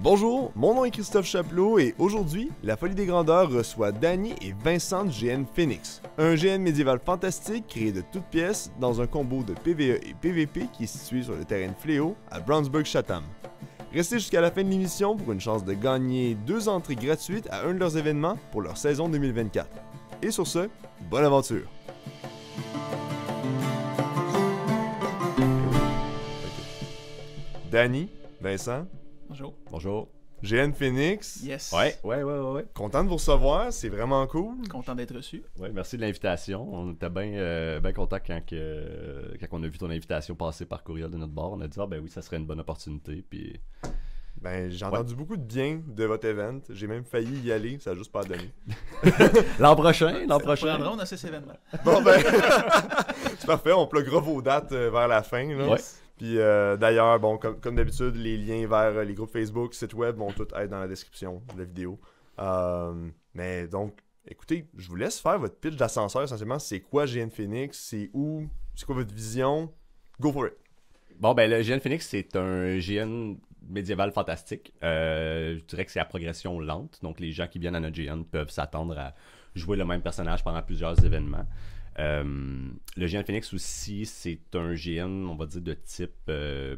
Bonjour, mon nom est Christophe Chapelot et aujourd'hui, la Folie des Grandeurs reçoit Danny et Vincent du GN Phoenix, un GN médiéval fantastique créé de toutes pièces dans un combo de PvE et PvP qui est situé sur le terrain de Fléau à Brownsburg-Chatham. Restez jusqu'à la fin de l'émission pour une chance de gagner 2 entrées gratuites à un de leurs événements pour leur saison 2024. Et sur ce, bonne aventure! Danny, Vincent, Bonjour. Bonjour. GN Phoenix. Yes. Ouais. Content de vous recevoir, c'est vraiment cool. Content d'être reçu. Ouais, merci de l'invitation. On était bien content quand on a vu ton invitation passer par courriel de notre bord. On a dit, ben oui, ça serait une bonne opportunité. Puis... Ben, j'ai entendu beaucoup de bien de votre event. J'ai même failli y aller, ça a juste pas donné. L'an prochain. On a 6 événements. Bon ben, c'est parfait, on pluguera vos dates vers la fin. Là. Ouais. Puis d'ailleurs, bon, comme d'habitude, les liens vers les groupes Facebook, site web vont tous être dans la description de la vidéo. Mais donc, écoutez, je vous laisse faire votre pitch d'ascenseur essentiellement. C'est quoi GN Phoenix? C'est où? C'est quoi votre vision? Go for it! Bon, ben le GN Phoenix, c'est un GN médiéval fantastique. Je dirais que c'est à progression lente. Donc, les gens qui viennent à notre GN peuvent s'attendre à jouer le même personnage pendant plusieurs événements. Le GN Phoenix aussi, c'est un GN, on va dire, de type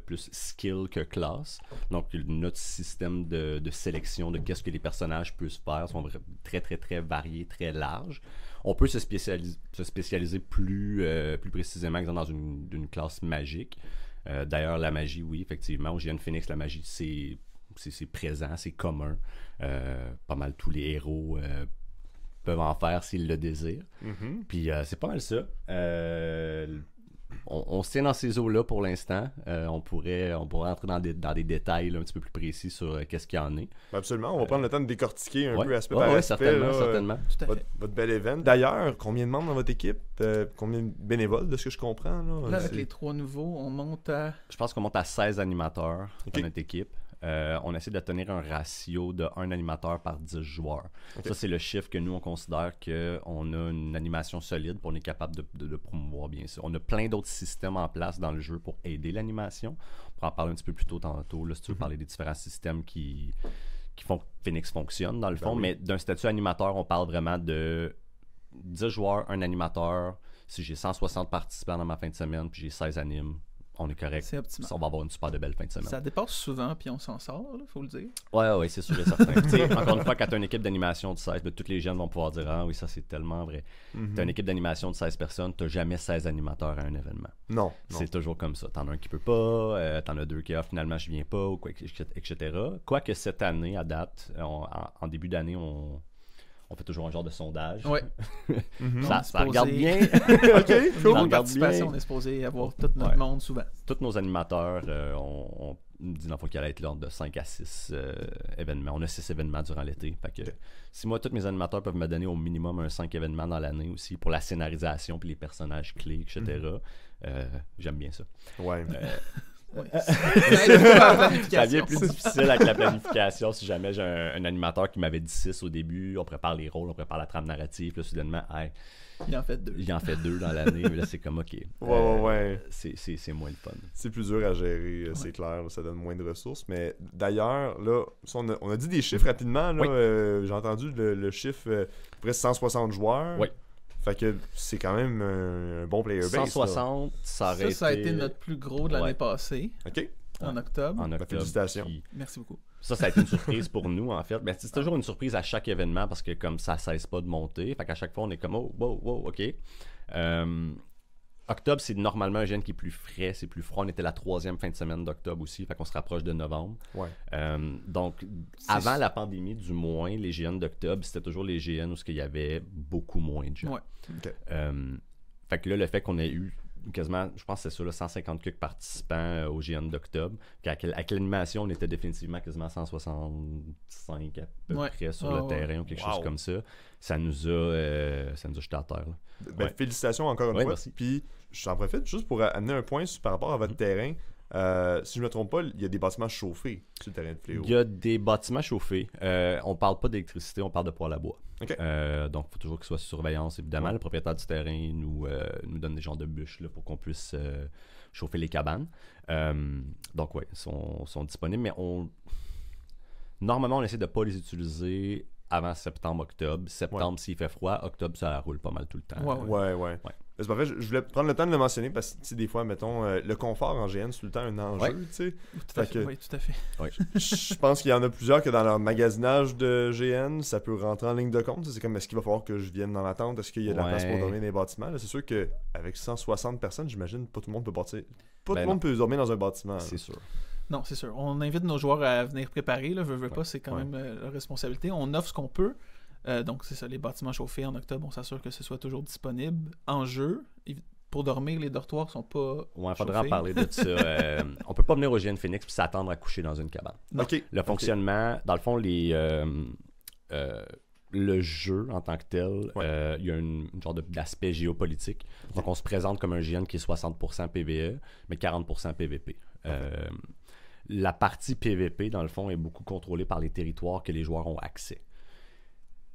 plus skill que classe. Donc, notre système de sélection de qu'est-ce que les personnages peuvent faire sont très, très, très variés, très larges. On peut se spécialiser plus précisément que dans une classe magique. D'ailleurs, la magie, oui, effectivement, au GN Phoenix, la magie, c'est présent, c'est commun. Pas mal tous les héros peuvent en faire s'ils le désirent. Mm-hmm. Puis c'est pas mal ça. On se tient dans ces eaux-là pour l'instant. On pourrait entrer dans des détails là, un petit peu plus précis sur qu'est-ce qu'il y en est. Absolument, on va prendre le temps de décortiquer un Ouais. peu aspect Ouais, par ouais, aspect. certainement. Tout à fait. Votre bel event. D'ailleurs, combien de membres dans votre équipe? Combien de bénévoles, de ce que je comprends? Là, avec les 3 nouveaux, on monte à... Je pense qu'on monte à 16 animateurs Ok. dans notre équipe. On essaie de tenir un ratio de 1 animateur par 10 joueurs. Ok. Ça, c'est le chiffre que nous, on considère qu'on a une animation solide, puis on est capable de promouvoir bien ça. On a plein d'autres systèmes en place dans le jeu pour aider l'animation. On pourra en parler un petit peu plus tantôt, là, si tu veux parler des différents systèmes qui font que Phoenix fonctionne, dans le fond. oui. Mais d'un statut animateur, on parle vraiment de 10 joueurs, un animateur. Si j'ai 160 participants dans ma fin de semaine, puis j'ai 16 animes, on est correct. C'est optimal. On va avoir une super de belle fin de semaine. Ça dépasse souvent, puis on s'en sort, il faut le dire. Ouais, c'est sûr et certain. Tu sais, encore une fois, quand tu as une équipe d'animation de 16, ben, tous les jeunes vont pouvoir dire « Ah oui, ça c'est tellement vrai. Mhm. Tu as une équipe d'animation de 16 personnes, tu n'as jamais 16 animateurs à un événement. Non. C'est toujours comme ça. T'en as un qui peut pas, t'en as 2 qui finalement je viens pas, ou quoi, etc. Quoique cette année, à date, en début d'année, on fait toujours un genre de sondage. Ouais. Mhm. Ça On est regarde supposé- bien. OK, Au niveau regarde de participation, bien. on est supposé avoir tout notre Ouais. monde souvent. Tous nos animateurs, on nous dit qu'il faut être lors de 5 à 6 événements. On a 6 événements durant l'été. Fait que si moi, tous mes animateurs peuvent me donner au minimum un 5 événements dans l'année aussi pour la scénarisation puis les personnages clés, etc. J'aime bien ça. Ouais. Ouais. Ça aide beaucoup à la Ça planification. devient plus difficile avec la planification. Si jamais j'ai un animateur qui m'avait dit 6 au début, on prépare les rôles, on prépare la trame narrative, puis là, soudainement, hey, Il en fait 2. il en fait 2 dans l'année, mais là, c'est comme OK. Ouais. C'est moins le fun. C'est plus dur à gérer, c'est clair, là, ça donne moins de ressources. Mais d'ailleurs, là, ça, on a dit des chiffres rapidement. Là, Oui. j'ai entendu le chiffre presque 160 joueurs. Oui. Fait que c'est quand même un bon player base. 160, ça aurait Ça a été notre plus gros de l'année Ouais. passée, Là. OK. en octobre. en octobre. félicitations. Puis Merci beaucoup. ça a été une surprise pour nous, en fait. Mais c'est toujours une surprise à chaque événement parce que comme ça cesse pas de monter. Fait qu'à chaque fois, on est comme, oh, wow, OK. Octobre, c'est normalement un gène qui est plus frais, c'est plus froid. On était la 3e fin de semaine d'octobre aussi, fait qu'on se rapproche de novembre. Ouais. Donc, avant la pandémie, du moins, les GN d'octobre, c'était toujours les GN où il y avait beaucoup moins de gens. Ouais. OK. Fait que là, le fait qu'on ait eu quasiment, je pense que c'est ça, là, 150 quelques participants au GN d'octobre, avec l'animation, on était définitivement quasiment 165 à peu Ouais. près sur Ah, le ouais. terrain ou quelque chose comme ça. Ça nous a jeté à terre. Là. Ben, Ouais. félicitations encore une Ouais, fois. merci. Puis, j'en profite juste pour amener un point par rapport à votre terrain. Si je ne me trompe pas, il y a des bâtiments chauffés sur le terrain de Fléau. Il y a des bâtiments chauffés. On parle pas d'électricité, on parle de poêle à bois. OK. Donc, il faut toujours qu'il soit sous surveillance, évidemment. Ouais. Le propriétaire du terrain nous donne des genres de bûches là, pour qu'on puisse chauffer les cabanes. Donc, oui, ils sont disponibles, mais Normalement, on essaie de ne pas les utiliser avant septembre-octobre. Septembre, s'il fait froid. Octobre, ça roule pas mal tout le temps. Ouais. C'est parfait. Je voulais prendre le temps de le mentionner parce que, tu sais, des fois, mettons, le confort en GN, c'est tout le temps un enjeu, tu sais. Tout à fait. Oui, tout à fait. Je pense qu'il y en a plusieurs que dans leur magasinage de GN, ça peut rentrer en ligne de compte. C'est comme, est-ce qu'il va falloir que je vienne dans la tente? Est-ce qu'il y a de la place pour dormir dans les bâtiments? Là, c'est sûr qu'avec 160 personnes, j'imagine, pas tout le monde peut partir. Pas tout le monde peut dormir dans un bâtiment. C'est sûr. Non, c'est sûr. On invite nos joueurs à venir préparer. Là, veux pas, c'est quand même leur responsabilité. On offre ce qu'on peut. Donc, c'est ça, les bâtiments chauffés en octobre, on s'assure que ce soit toujours disponible. En jeu, pour dormir, les dortoirs sont pas il faudra en parler de ça. On peut pas venir au GN Phoenix puis s'attendre à coucher dans une cabane. Le fonctionnement, dans le fond, le jeu en tant que tel, il y a une genre d'aspect géopolitique. Donc, on se présente comme un GN qui est 60% PvE, mais 40% PvP. La partie PvP, dans le fond, est beaucoup contrôlée par les territoires que les joueurs ont accès.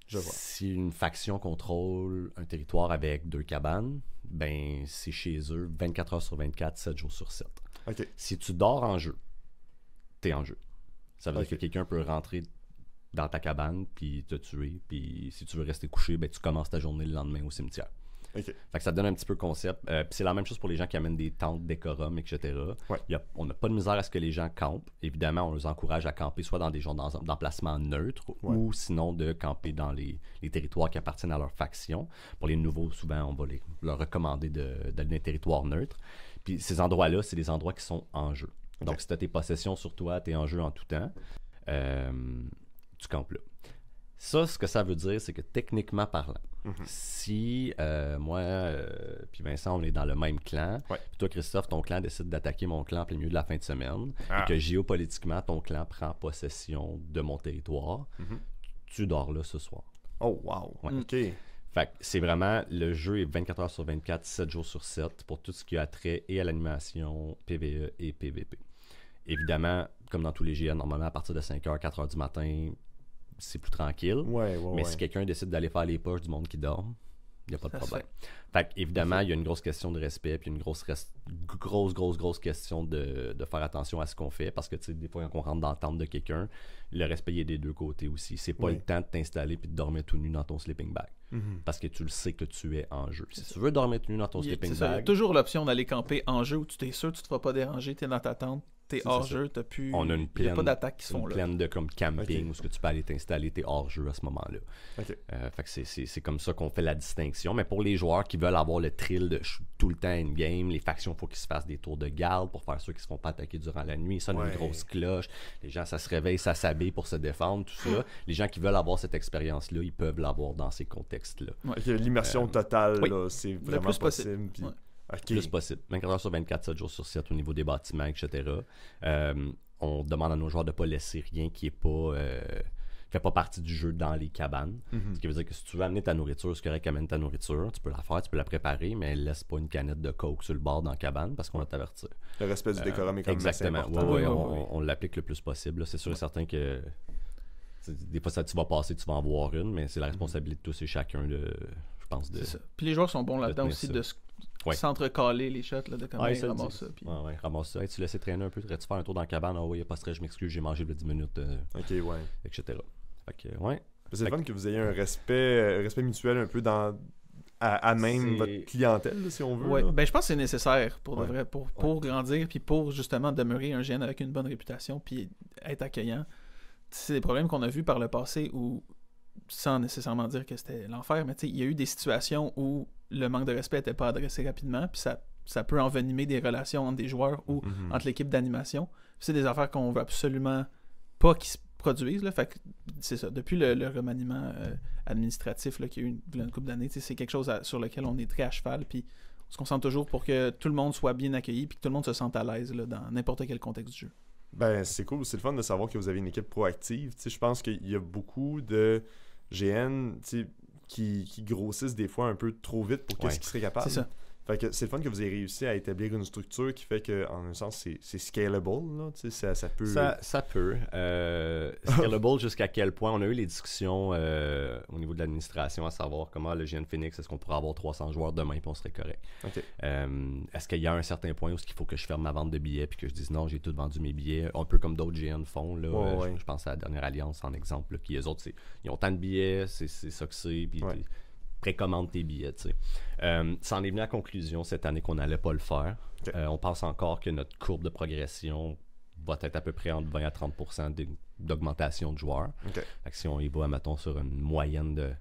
Si une faction contrôle un territoire avec 2 cabanes, ben c'est chez eux 24 heures sur 24, 7 jours sur 7. Si tu dors en jeu, t'es en jeu. Ça veut dire que quelqu'un peut rentrer dans ta cabane puis te tuer, puis si tu veux rester couché, ben tu commences ta journée le lendemain au cimetière. Fait que ça te donne un petit peu le concept. Puis c'est la même chose pour les gens qui amènent des tentes, décorum, etc. On n'a pas de misère à ce que les gens campent. Évidemment, on les encourage à camper soit dans des genres d'emplacements neutres ou sinon de camper dans les territoires qui appartiennent à leur faction. Pour les nouveaux, souvent, on va leur recommander d'aller dans des territoires neutres. Puis ces endroits-là, c'est des endroits qui sont en jeu. Donc, si tu as tes possessions sur toi, tu es en jeu en tout temps, tu campes là. Ça, ce que ça veut dire, c'est que techniquement parlant, si moi puis Vincent, on est dans le même clan, puis toi, Christophe, ton clan décide d'attaquer mon clan en plein milieu de la fin de semaine, et que géopolitiquement, ton clan prend possession de mon territoire, tu dors là ce soir. Oh, wow! OK. Fait que c'est vraiment, le jeu est 24 heures sur 24, 7 jours sur 7, pour tout ce qui a trait et à l'animation, PvE et PvP. Évidemment, comme dans tous les GN, normalement, à partir de 5h, 4h du matin, c'est plus tranquille. Mais si quelqu'un décide d'aller faire les poches du monde qui dort, il n'y a pas de problème. Fait évidemment, il y a une grosse question de respect, puis une grosse question de faire attention à ce qu'on fait, parce que tu sais, des fois, quand on rentre dans la tente de quelqu'un, le respect est des deux côtés aussi. C'est pas le temps de t'installer puis de dormir tout nu dans ton sleeping bag. Parce que tu le sais que tu es en jeu. Si tu veux dormir tout nu dans ton sleeping bag... Il y a toujours l'option d'aller camper en jeu où tu t'es sûr que tu te feras pas déranger, tu es dans ta tente, t'es hors jeu, t'as plus... On a une plaine, y a pas d'attaques qui se font là. Une plaine de comme camping où ce que tu peux aller t'installer, t'es hors jeu à ce moment-là. Fait que c'est comme ça qu'on fait la distinction. Mais pour les joueurs qui veulent avoir le thrill de tout le temps in-game, les factions, il faut qu'ils se fassent des tours de garde pour faire ceux qui se font pas attaquer durant la nuit. Ça, une grosse cloche. Les gens, ça se réveille, ça s'habille pour se défendre, tout ça. Les gens qui veulent avoir cette expérience-là, ils peuvent l'avoir dans ces contextes-là. L'immersion totale, là, c'est vraiment plus possible. Puis... Plus possible. 24 heures sur 24, 7 jours sur 7 au niveau des bâtiments, etc. On demande à nos joueurs de ne pas laisser rien qui est pas... fait pas partie du jeu dans les cabanes. Ce qui veut dire que si tu veux amener ta nourriture, c'est correct qu'amène ta nourriture, tu peux la faire, tu peux la préparer, mais laisse pas une canette de coke sur le bord dans la cabane parce qu'on va t'avertir. Le respect du décorum est quand même assez important. On l'applique le plus possible. Là. C'est sûr et certain que des fois, ça, tu vas passer, tu vas en voir une, mais c'est la responsabilité de tous et chacun je pense. C'est ça. Puis les joueurs sont bons là-dedans aussi de s'entrecaller les shots, là, de comment ils ramassent ça. Puis... ramasse ça. Hey, tu laisses traîner un peu, tu faire un tour dans la cabane, il n'y a pas de stress, je m'excuse, j'ai mangé de 10 minutes, etc. Fait que, c'est le fun que vous ayez un respect mutuel un peu à même votre clientèle, là, si on veut. Ben, je pense que c'est nécessaire pour de vrai, pour grandir, puis pour justement demeurer un GN avec une bonne réputation, puis être accueillant. C'est des problèmes qu'on a vus par le passé où, sans nécessairement dire que c'était l'enfer, mais il y a eu des situations où le manque de respect n'était pas adressé rapidement, puis ça peut envenimer des relations entre des joueurs ou entre l'équipe d'animation. C'est des affaires qu'on veut absolument pas qu'ils se produisent. Là. Fait que c'est ça. Depuis le remaniement administratif là, qu'il y a eu une couple d'années, c'est quelque chose sur lequel on est très à cheval, puis on se concentre toujours pour que tout le monde soit bien accueilli, puis que tout le monde se sente à l'aise là, dans n'importe quel contexte du jeu. Ben, c'est cool, c'est le fun de savoir que vous avez une équipe proactive. Je pense qu'il y a beaucoup de GN qui grossissent des fois un peu trop vite pour qu'est-ce qu'ils seraient capables. C'est ça. Fait que c'est le fun que vous ayez réussi à établir une structure qui fait que, en un sens, c'est scalable, là, tu sais, ça peut... Ça peut. Scalable jusqu'à quel point? On a eu les discussions au niveau de l'administration à savoir comment le GN Phoenix, est-ce qu'on pourrait avoir 300 joueurs demain puis on serait correct? Okay. Est-ce qu'il y a un certain point où il faut que je ferme ma vente de billets puis que je dise non, j'ai tout vendu mes billets, un peu comme d'autres GN font, là. Je pense à la dernière alliance en exemple, là, qui eux autres, ils ont tant de billets, c'est ça que c'est, puis précommande tes billets, tu sais. Ça en est venu à la conclusion cette année qu'on n'allait pas le faire. Okay. On pense encore que notre courbe de progression va être à peu près entre 20 à 30% d'augmentation de joueurs. Okay. Fait que si on y va, mettons, sur une moyenne de,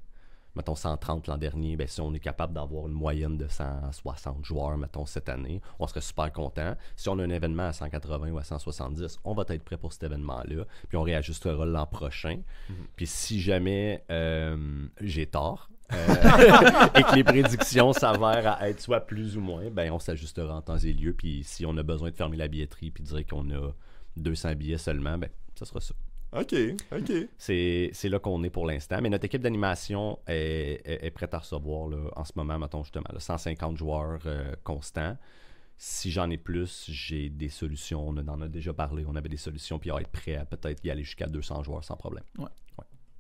mettons, 130 l'an dernier, ben, si on est capable d'avoir une moyenne de 160 joueurs, mettons, cette année, on serait super content. Si on a un événement à 180 ou à 170, on va être prêt pour cet événement-là, puis on réajustera l'an prochain. Puis si jamais j'ai tort, et que les prédictions s'avèrent à être soit plus ou moins, ben on s'ajustera en temps et lieu. Puis si on a besoin de fermer la billetterie puis de dire qu'on a 200 billets seulement, ben ça sera ça. OK. C'est là qu'on est pour l'instant. Mais notre équipe d'animation est prête à recevoir là, en ce moment, mettons justement, là, 150 joueurs constants. Si j'en ai plus, j'ai des solutions. On en a déjà parlé. On avait des solutions. Puis on va être prêt à peut-être y aller jusqu'à 200 joueurs sans problème. Ouais.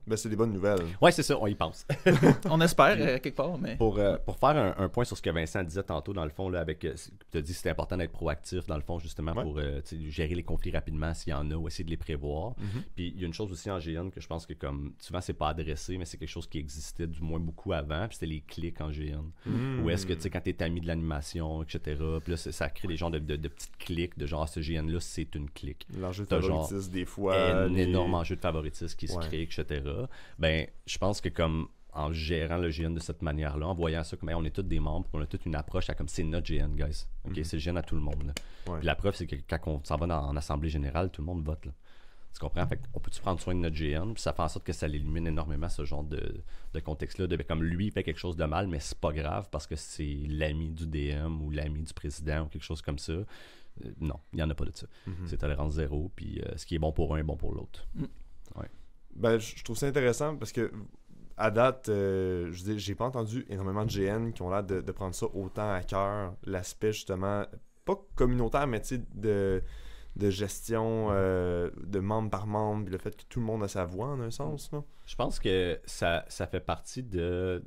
Ben, c'est des bonnes nouvelles. Oui, c'est ça, on y pense. On espère quelque part, mais... Pour faire un point sur ce que Vincent disait tantôt, dans le fond, là, avec tu as dit que c'était important d'être proactif, dans le fond, justement, pour gérer les conflits rapidement s'il y en a ou essayer de les prévoir. Puis il y a une chose aussi en GN que je pense que, comme souvent, c'est pas adressé, mais c'est quelque chose qui existait du moins beaucoup avant, puis c'était les clics en GN. Où est-ce que, tu sais, quand tu es ami de l'animation, etc., puis là, ça crée des genres de petites clics, de genre, ce GN-là, c'est une clique. L'enjeu de favoritisme, des fois. Un énorme enjeu de favoritisme qui se crée, etc. Ben, je pense que comme en gérant le GN de cette manière-là, en voyant ça comme on est tous des membres, on a toute une approche à comme c'est notre GN, guys. Okay? C'est le GN à tout le monde. Là. Puis la preuve, c'est que quand on s'en va en assemblée générale, tout le monde vote. Là. Tu comprends? Fait on peut-tu prendre soin de notre GN? Puis ça fait en sorte que ça élimine énormément ce genre de contexte-là. Comme lui, il fait quelque chose de mal, mais c'est pas grave parce que c'est l'ami du DM ou l'ami du président ou quelque chose comme ça. Non, il n'y en a pas de ça. C'est tolérance zéro. Puis ce qui est bon pour un est bon pour l'autre. Ouais. Ben, je trouve ça intéressant parce que à date, je veux dire, j'ai pas entendu énormément de GN qui ont l'air de prendre ça autant à cœur, l'aspect justement, pas communautaire, mais tu sais, de gestion de membre par membre, puis le fait que tout le monde a sa voix en un sens, là. Je pense que ça fait partie du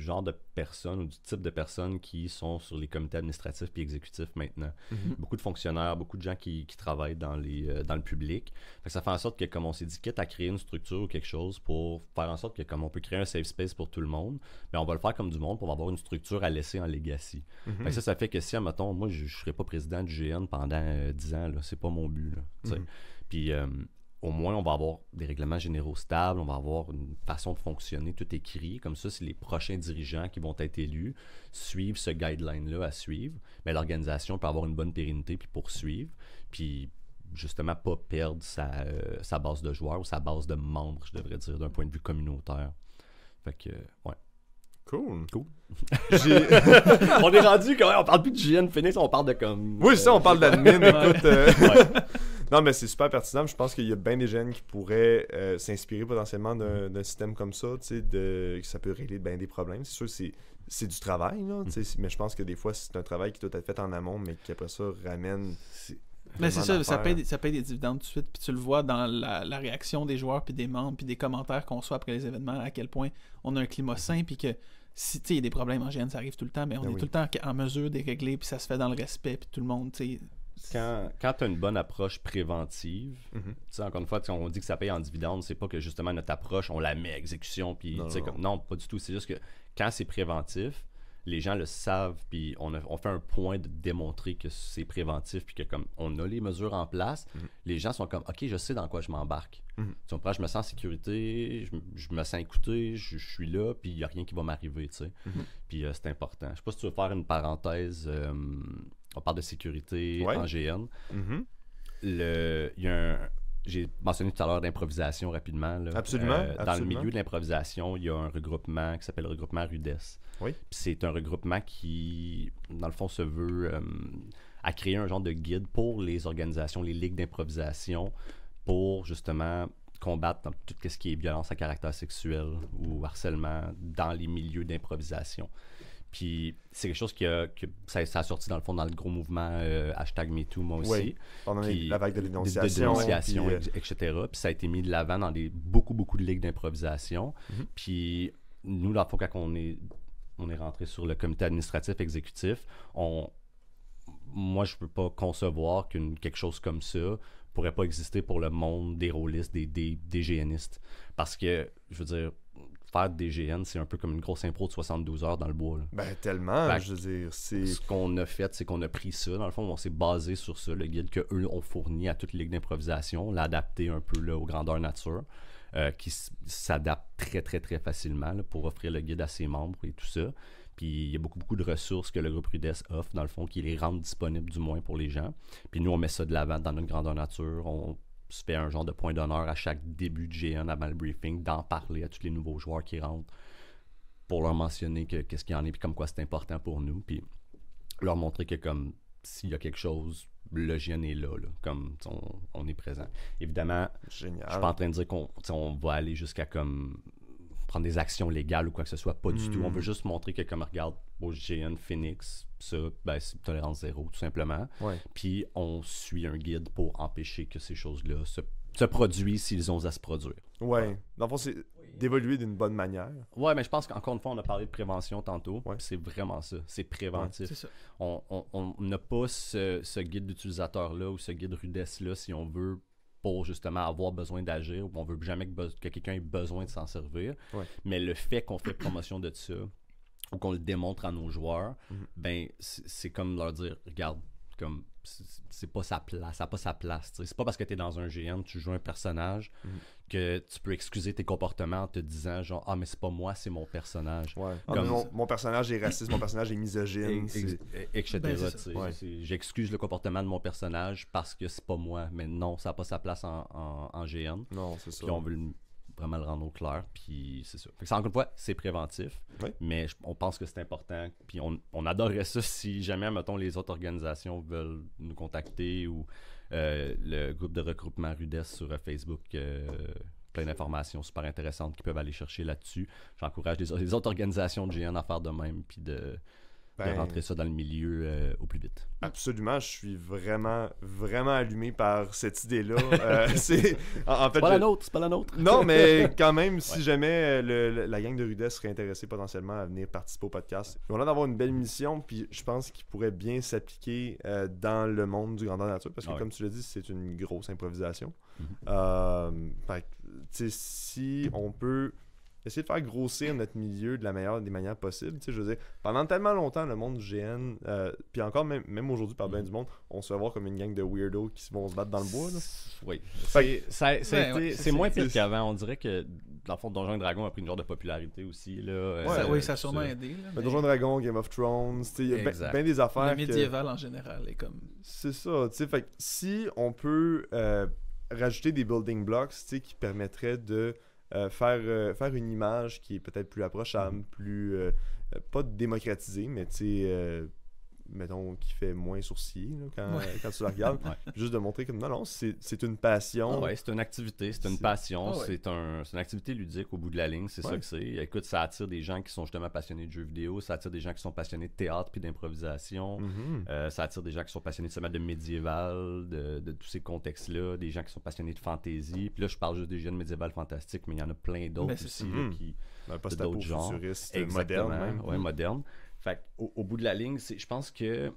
genre de personnes ou du type de personnes qui sont sur les comités administratifs et exécutifs maintenant. Beaucoup de fonctionnaires, beaucoup de gens qui travaillent dans le public. Fait que ça fait en sorte que, comme on s'est dit, quitte à créer une structure ou quelque chose pour faire en sorte que, comme on peut créer un safe space pour tout le monde, mais on va le faire comme du monde pour avoir une structure à laisser en legacy. Fait que ça fait que si, admettons, moi, je ne serais pas président du GN pendant 10 ans, là, c'est pas mon but. Là, puis au moins, on va avoir des règlements généraux stables, on va avoir une façon de fonctionner, tout écrit. Comme ça, c'est les prochains dirigeants qui vont être élus, suivent ce guideline-là à suivre. Mais l'organisation peut avoir une bonne pérennité puis poursuivre. Puis, justement, pas perdre sa base de joueurs ou sa base de membres, je devrais dire, d'un point de vue communautaire. Fait que, ouais. Cool. On est rendu quand même, on parle plus de GN Phoenix, on parle de comme... Oui, ça, on parle d'admin, écoute. Non, mais c'est super pertinent. Je pense qu'il y a bien des jeunes qui pourraient s'inspirer potentiellement d'un système comme ça, tu sais, ça peut régler bien des problèmes. C'est sûr que c'est du travail, là, mais je pense que des fois, c'est un travail qui doit être fait en amont, mais qui après ça ramène... Mais c'est ça, ça paye des dividendes tout de suite, puis tu le vois dans la réaction des joueurs, puis des membres, puis des commentaires qu'on reçoit après les événements, à quel point on a un climat sain, puis que si il y a des problèmes en GN, ça arrive tout le temps, mais on est tout le temps en mesure de les régler, puis ça se fait dans le respect, puis tout le monde, tu sais. Quand tu as une bonne approche préventive, encore une fois, on dit que ça paye en dividendes, c'est pas que justement notre approche, on la met à exécution, puis non, pas du tout, c'est juste que quand c'est préventif, les gens le savent, puis on fait un point de démontrer que c'est préventif, puis que comme on a les mesures en place, les gens sont comme, OK, je sais dans quoi je m'embarque. Tu comprends, je me sens en sécurité, je me sens écouté, je suis là, puis il n'y a rien qui va m'arriver, tu sais. Puis c'est important. Je sais pas si tu veux faire une parenthèse, on parle de sécurité en GN. J'ai mentionné tout à l'heure d'improvisation rapidement. Là. Absolument. Dans le milieu de l'improvisation, il y a un regroupement qui s'appelle le regroupement Rudesse. Oui. Puis c'est un regroupement qui, dans le fond, se veut à créer un genre de guide pour les organisations, les ligues d'improvisation, pour justement combattre tout ce qui est violence à caractère sexuel ou harcèlement dans les milieux d'improvisation. Puis c'est quelque chose ça a sorti dans le fond dans le gros mouvement #MeToo, moi aussi. Oui, pendant Puis, la vague de de dénonciation. dénonciation, Puis, etc. Puis ça a été mis de l'avant dans beaucoup de ligues d'improvisation. Puis nous, dans le fond, quand on est rentré sur le comité administratif exécutif, moi, je peux pas concevoir quelque chose comme ça pourrait pas exister pour le monde des rôlistes, des GNistes. Parce que, je veux dire, faire des GN, c'est un peu comme une grosse impro de 72 heures dans le bois. Là. Ben, tellement, Fait je veux dire, c'est... Ce qu'on a fait, c'est qu'on a pris ça. Dans le fond, on s'est basé sur ça, le guide qu'eux ont fourni à toutes les ligues d'improvisation. On l'a adapté un peu là, aux grandeurs nature, qui s'adapte très, très, très facilement là, pour offrir le guide à ses membres et tout ça. Puis il y a beaucoup de ressources que le groupe Rudesse offre, dans le fond, qui les rendent disponibles du moins pour les gens. Puis nous, on met ça de l'avant dans notre grandeur nature. On se fait un genre de point d'honneur à chaque début de GN avant le briefing, d'en parler à tous les nouveaux joueurs qui rentrent pour leur mentionner qu'est-ce qu'il y en a, puis comme quoi c'est important pour nous. Puis leur montrer que comme s'il y a quelque chose, le GN est là comme on est présent. Évidemment, Génial. je suis pas en train de dire qu'on va aller jusqu'à comme prendre des actions légales ou quoi que ce soit, pas du tout. On veut juste montrer que comme regarde au GN Phoenix, ça, ben, c'est tolérance zéro, tout simplement. Ouais. Puis on suit un guide pour empêcher que ces choses-là se produisent s'ils ont à se produire. Ouais. Dans le fond, c'est d'évoluer d'une bonne manière. Ouais, mais je pense qu'encore une fois, on a parlé de prévention tantôt. Ouais. C'est vraiment ça. C'est préventif. C'est ça. On n'a pas ce guide d'utilisateur-là ou ce guide rudesse-là, si on veut, pour justement avoir besoin d'agir. On veut jamais que quelqu'un ait besoin de s'en servir. Ouais. Mais le fait qu'on fait promotion de ça ou qu'on le démontre à nos joueurs, ben c'est comme leur dire, regarde, comme c'est pas sa place, ça n'a pas sa place. T'sais. C'est pas parce que tu es dans un GN, tu joues un personnage, que tu peux excuser tes comportements en te disant genre « Ah, mais c'est pas moi, c'est mon personnage. Ouais. Comme... mon personnage est raciste, mon personnage est misogyne. Etc. Ben, ouais. J'excuse le comportement de mon personnage parce que c'est pas moi. Mais non, ça n'a pas sa place en GN. Non, c'est ça. Puis on veut vraiment le rendre au clair. Puis c'est ça. Fait que ça, encore une fois, c'est préventif. Oui. Mais on pense que c'est important. Puis on adorerait ça si jamais, mettons, les autres organisations veulent nous contacter ou le groupe de regroupement Rudesse sur Facebook. Plein d'informations super intéressantes qu'ils peuvent aller chercher là-dessus. J'encourage les autres organisations de GN à faire de même puis de rentrer ça dans le milieu au plus vite. Absolument, je suis vraiment, vraiment allumé par cette idée-là. C'est pas la nôtre, c'est pas la nôtre. Non, mais quand même, si jamais la gang de Rudesse serait intéressée potentiellement à venir participer au podcast, on a d'avoir une belle mission, puis je pense qu'il pourrait bien s'appliquer dans le monde du grandeur nature, parce que comme tu l'as dit, c'est une grosse improvisation. Fait que, tu sais, si on peut essayer de faire grossir notre milieu de la meilleure des manières possibles. Tu sais, je veux dire, pendant tellement longtemps, le monde du GN, puis encore même aujourd'hui par bien du monde, on se fait voir comme une gang de weirdos qui vont se battre dans le bois. Là. Oui. C'est c'est moins pire qu'avant. On dirait que, dans le fond, Donjons et Dragons a pris une genre de popularité aussi. Là, oui, ça a sûrement aidé. Là, mais... Donjons et Dragons, Game of Thrones, il y a bien des affaires. Le médiéval en général est comme... C'est ça. Tu sais, fait que si on peut rajouter des building blocks qui permettraient de faire une image qui est peut-être plus approchable, plus pas démocratisée, mais tu sais mettons qui fait moins sourciller là, quand tu la regardes, juste de montrer comme non c'est une passion. C'est une activité, c'est une passion, c'est une activité ludique au bout de la ligne, c'est ça que c'est. Écoute, ça attire des gens qui sont justement passionnés de jeux vidéo, ça attire des gens qui sont passionnés de théâtre puis d'improvisation, ça attire des gens qui sont passionnés de médiéval, de tous ces contextes-là, des gens qui sont passionnés de fantasy. Puis là je parle juste des jeunes médiévales fantastiques, mais il y en a plein d'autres aussi là, qui d'autres genres moderne même. Ouais, moderne. Fait au bout de la ligne, je pense que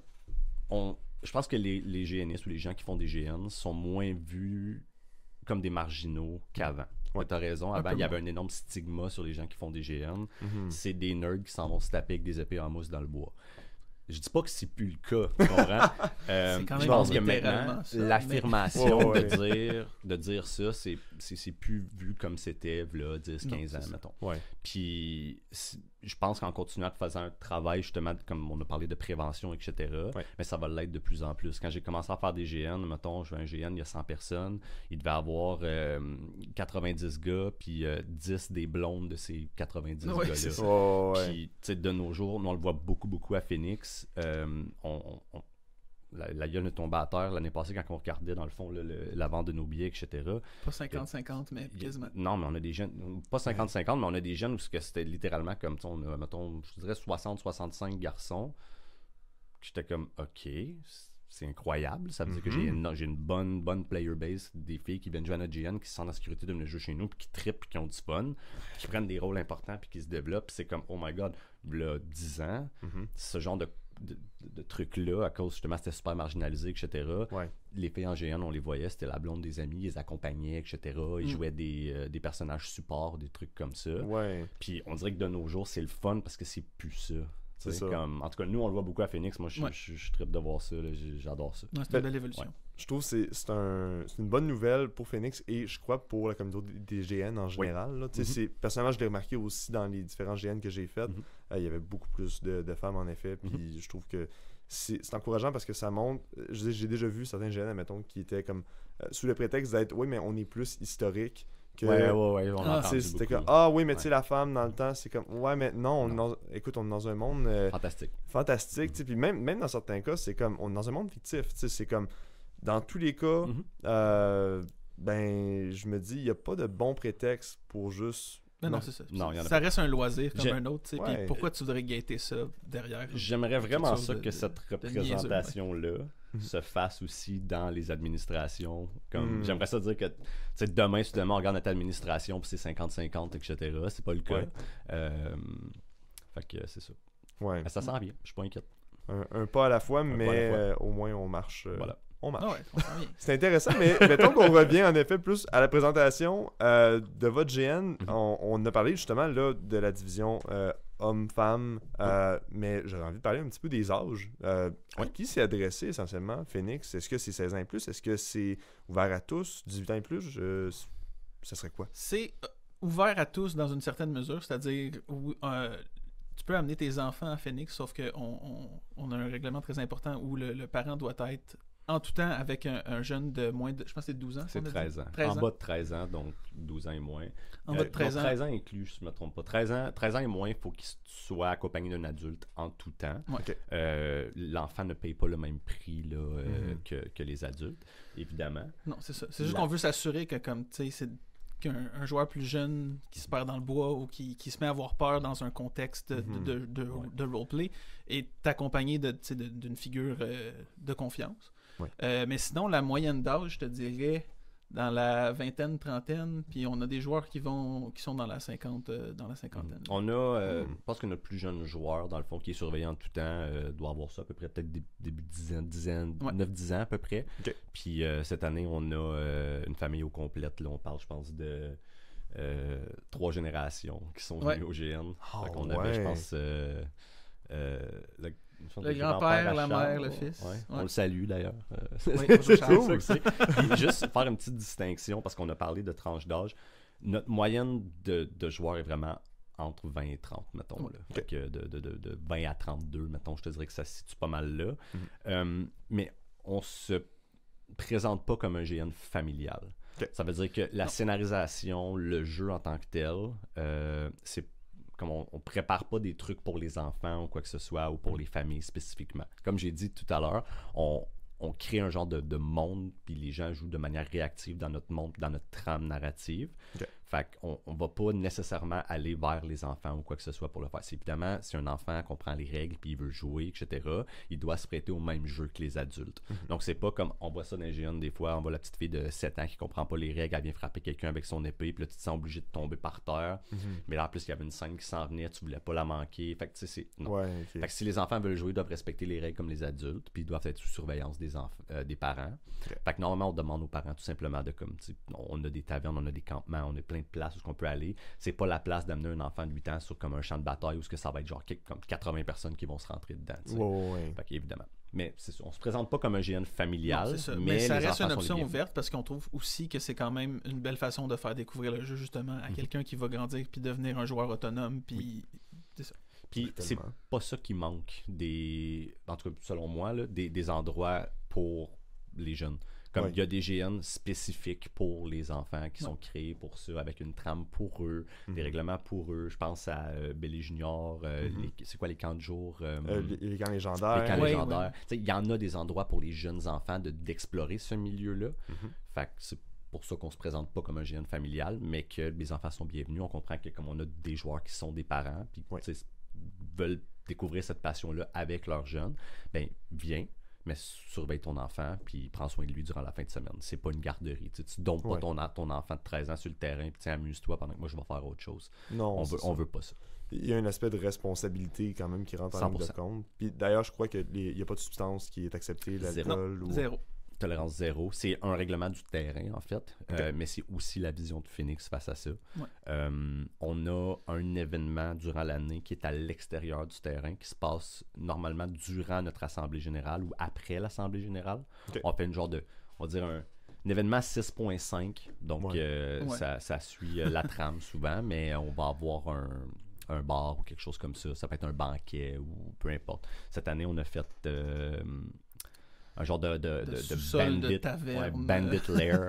les GNistes ou les gens qui font des GN sont moins vus comme des marginaux qu'avant. Ouais. Tu as raison, avant il y avait un énorme stigma sur les gens qui font des GN. C'est des nerds qui s'en vont se taper avec des épées en mousse dans le bois. Je dis pas que c'est plus le cas, tu comprends? Je pense que maintenant, l'affirmation de dire ça, c'est plus vu comme c'était là 10-15 ans, mettons. Ouais. Puis je pense qu'en continuant de faire un travail, justement, comme on a parlé de prévention, etc., mais ça va l'être de plus en plus. Quand j'ai commencé à faire des GN, mettons, je fais un GN, il y a 100 personnes, il devait avoir 90 gars, puis 10 des blondes de ces 90 gars-là. Puis, tu sais, de nos jours, on le voit beaucoup à Phoenix. la gueule nous tombait à terre l'année passée quand on regardait, dans le fond, la vente de nos billets, etc. Pas 50-50, mais quasiment. Non, mais on a des jeunes, pas 50-50, mais on a des jeunes où c'était littéralement comme, on a, mettons, je dirais 60-65 garçons. J'étais comme, OK, c'est incroyable. Ça veut dire que j'ai une bonne player base, des filles qui viennent jouer à notre GN, qui se sentent en sécurité de venir jouer chez nous, puis qui trippent, puis qui ont du fun, qui prennent des rôles importants, puis qui se développent. C'est comme, oh my god, là, 10 ans, ce genre de trucs-là, à cause justement, c'était super marginalisé, etc. Ouais. Les filles en GN, on les voyait, c'était la blonde des amis, ils les accompagnaient, etc. Ils jouaient des personnages support, des trucs comme ça. Ouais. Puis on dirait que de nos jours, c'est le fun parce que c'est plus ça. C'est ça. Comme, en tout cas, nous, on le voit beaucoup à Phoenix. Moi, je trippe de voir ça. Là. J'adore ça. Non, c'est une belle évolution. Ouais. Je trouve que c'est une bonne nouvelle pour Phoenix et je crois pour la communauté des GN en général. Là. Personnellement, je l'ai remarqué aussi dans les différents GN que j'ai faits. Il y avait beaucoup plus de femmes, en effet. Puis je trouve que c'est encourageant parce que ça montre... J'ai déjà vu certains GN, admettons, qui étaient comme sous le prétexte d'être « Oui, mais on est plus historique. » Ouais, on a entendu c'était beaucoup. comme oui, mais tu sais, la femme dans le temps, c'est comme ouais, mais non, écoute, on est dans un monde fantastique, tu sais, puis même dans certains cas, c'est comme on est dans un monde fictif, tu sais, c'est comme dans tous les cas, ben je me dis, il n'y a pas de bon prétexte pour juste non, c'est ça. Non, ça reste un loisir comme un autre, tu sais, puis pourquoi tu voudrais guetter ça derrière? J'aimerais vraiment ça que cette représentation-là se fasse aussi dans les administrations. Comme j'aimerais ça dire que demain, soudainement, on regarde notre administration puis c'est 50-50, etc. C'est pas le cas. Fait que c'est ça. Ouais. Mais ça s'en vient, je suis pas inquiète. Un pas à la fois, mais au moins on marche. Voilà. On marche. Ah ouais, on s'en vient. C'est intéressant, mais mettons qu'on revient en effet plus à la présentation de votre GN. On a parlé justement là, de la division homme-femme, mais j'aurais envie de parler un petit peu des âges. À qui c'est adressé essentiellement, Phoenix? Est-ce que c'est 16 ans et plus? Est-ce que c'est ouvert à tous, 18 ans et plus? Ça serait quoi? C'est ouvert à tous dans une certaine mesure, c'est-à-dire où tu peux amener tes enfants à Phoenix, sauf qu'on a un règlement très important où le parent doit être en tout temps avec un jeune de moins de, je pense que c'est 12 ans. C'est 13 ans. En bas de 13 ans, donc 12 ans et moins. En bas de 13 ans. 13 ans inclus, je ne me trompe pas. 13 ans et moins, il faut qu'il soit accompagné d'un adulte en tout temps. Ouais. L'enfant ne paye pas le même prix là, que les adultes, évidemment. Non, c'est ça. C'est juste qu'on veut s'assurer que comme, tu sais, c'est qu'un joueur plus jeune qui se perd dans le bois ou qui se met à avoir peur dans un contexte de roleplay est accompagné d'une figure de confiance. Ouais. Mais sinon, la moyenne d'âge, je te dirais, dans la vingtaine, trentaine, puis on a des joueurs qui sont dans la cinquantaine. On a, je pense que notre plus jeune joueur, dans le fond, qui est surveillé en tout temps, doit avoir ça à peu près, peut-être début de 9-10 ans à peu près. Okay. Puis cette année, on a une famille au complète. Là, on parle, je pense, de 3 générations qui sont venues au GN. On avait, je pense, le grand-père, la mère, le fils. Ouais. On le salue d'ailleurs. Oui, c'est cool. Puis juste faire une petite distinction, parce qu'on a parlé de tranche d'âge. Notre moyenne de joueurs est vraiment entre 20 et 30, mettons. Là. Fait que de 20 à 32, mettons, je te dirais que ça se situe pas mal là. Mais on se présente pas comme un GN familial. Ça veut dire que la scénarisation, le jeu en tant que tel, c'est comme on prépare pas des trucs pour les enfants ou quoi que ce soit, ou pour les familles spécifiquement. Comme j'ai dit tout à l'heure, on crée un genre de monde, puis les gens jouent de manière réactive dans notre monde, dans notre trame narrative. Fait qu'on va pas nécessairement aller vers les enfants ou quoi que ce soit pour le faire. C'est évidemment, si un enfant comprend les règles puis il veut jouer, etc., il doit se prêter au même jeu que les adultes. Donc c'est pas comme, on voit ça dans les GN des fois, on voit la petite fille de 7 ans qui comprend pas les règles, elle vient frapper quelqu'un avec son épée, puis là tu te sens obligé de tomber par terre. Mais là en plus il y avait une scène qui s'en venait, tu voulais pas la manquer. Fait que tu sais, c'est... Non. Fait que si les enfants veulent jouer, ils doivent respecter les règles comme les adultes, puis ils doivent être sous surveillance des parents. Fait que normalement on demande aux parents tout simplement de comme, on a des tavernes, on a des campements, on a plein de places où on peut aller. C'est pas la place d'amener un enfant de 8 ans sur comme un champ de bataille où ça va être genre comme 80 personnes qui vont se rentrer dedans. Fait qu'évidemment. Mais c'est ça, on se présente pas comme un GN familial. Non, c'est ça. Mais ça reste une option ouverte parce qu'on trouve aussi que c'est quand même une belle façon de faire découvrir le jeu justement à quelqu'un qui va grandir puis devenir un joueur autonome. Puis c'est ça. Puis c'est pas ça qui manque en tout cas selon moi, là, des endroits pour les jeunes. Comme il y a des GN spécifiques pour les enfants qui sont créés pour ça, avec une trame pour eux, des règlements pour eux. Je pense à Billy Junior, c'est quoi les camps de jour? Les camps légendaires. Les camps légendaires. Il y en a des endroits pour les jeunes enfants d'explorer ce milieu-là. Fait que c'est pour ça qu'on se présente pas comme un GN familial, mais que les enfants sont bienvenus. On comprend que comme on a des joueurs qui sont des parents, puis veulent découvrir cette passion-là avec leurs jeunes, ben viens, mais surveille ton enfant, puis prends soin de lui durant la fin de semaine. C'est pas une garderie. Tu donnes pas ton enfant de 13 ans sur le terrain, puis amuse-toi pendant que moi je vais faire autre chose. Non, on veut pas ça. Il y a un aspect de responsabilité quand même qui rentre en ligne de compte. Puis d'ailleurs, je crois qu'il n'y a pas de substance qui est acceptée, l'alcool. Zéro. Tolérance zéro. C'est un règlement du terrain, en fait, mais c'est aussi la vision de Phoenix face à ça. On a un événement durant l'année qui est à l'extérieur du terrain, qui se passe normalement durant notre assemblée générale ou après l'assemblée générale. On fait une genre de, on va dire un événement 6.5, donc ça suit la trame souvent, mais on va avoir un bar ou quelque chose comme ça. Ça peut être un banquet ou peu importe. Cette année, on a fait un genre de bandit lair.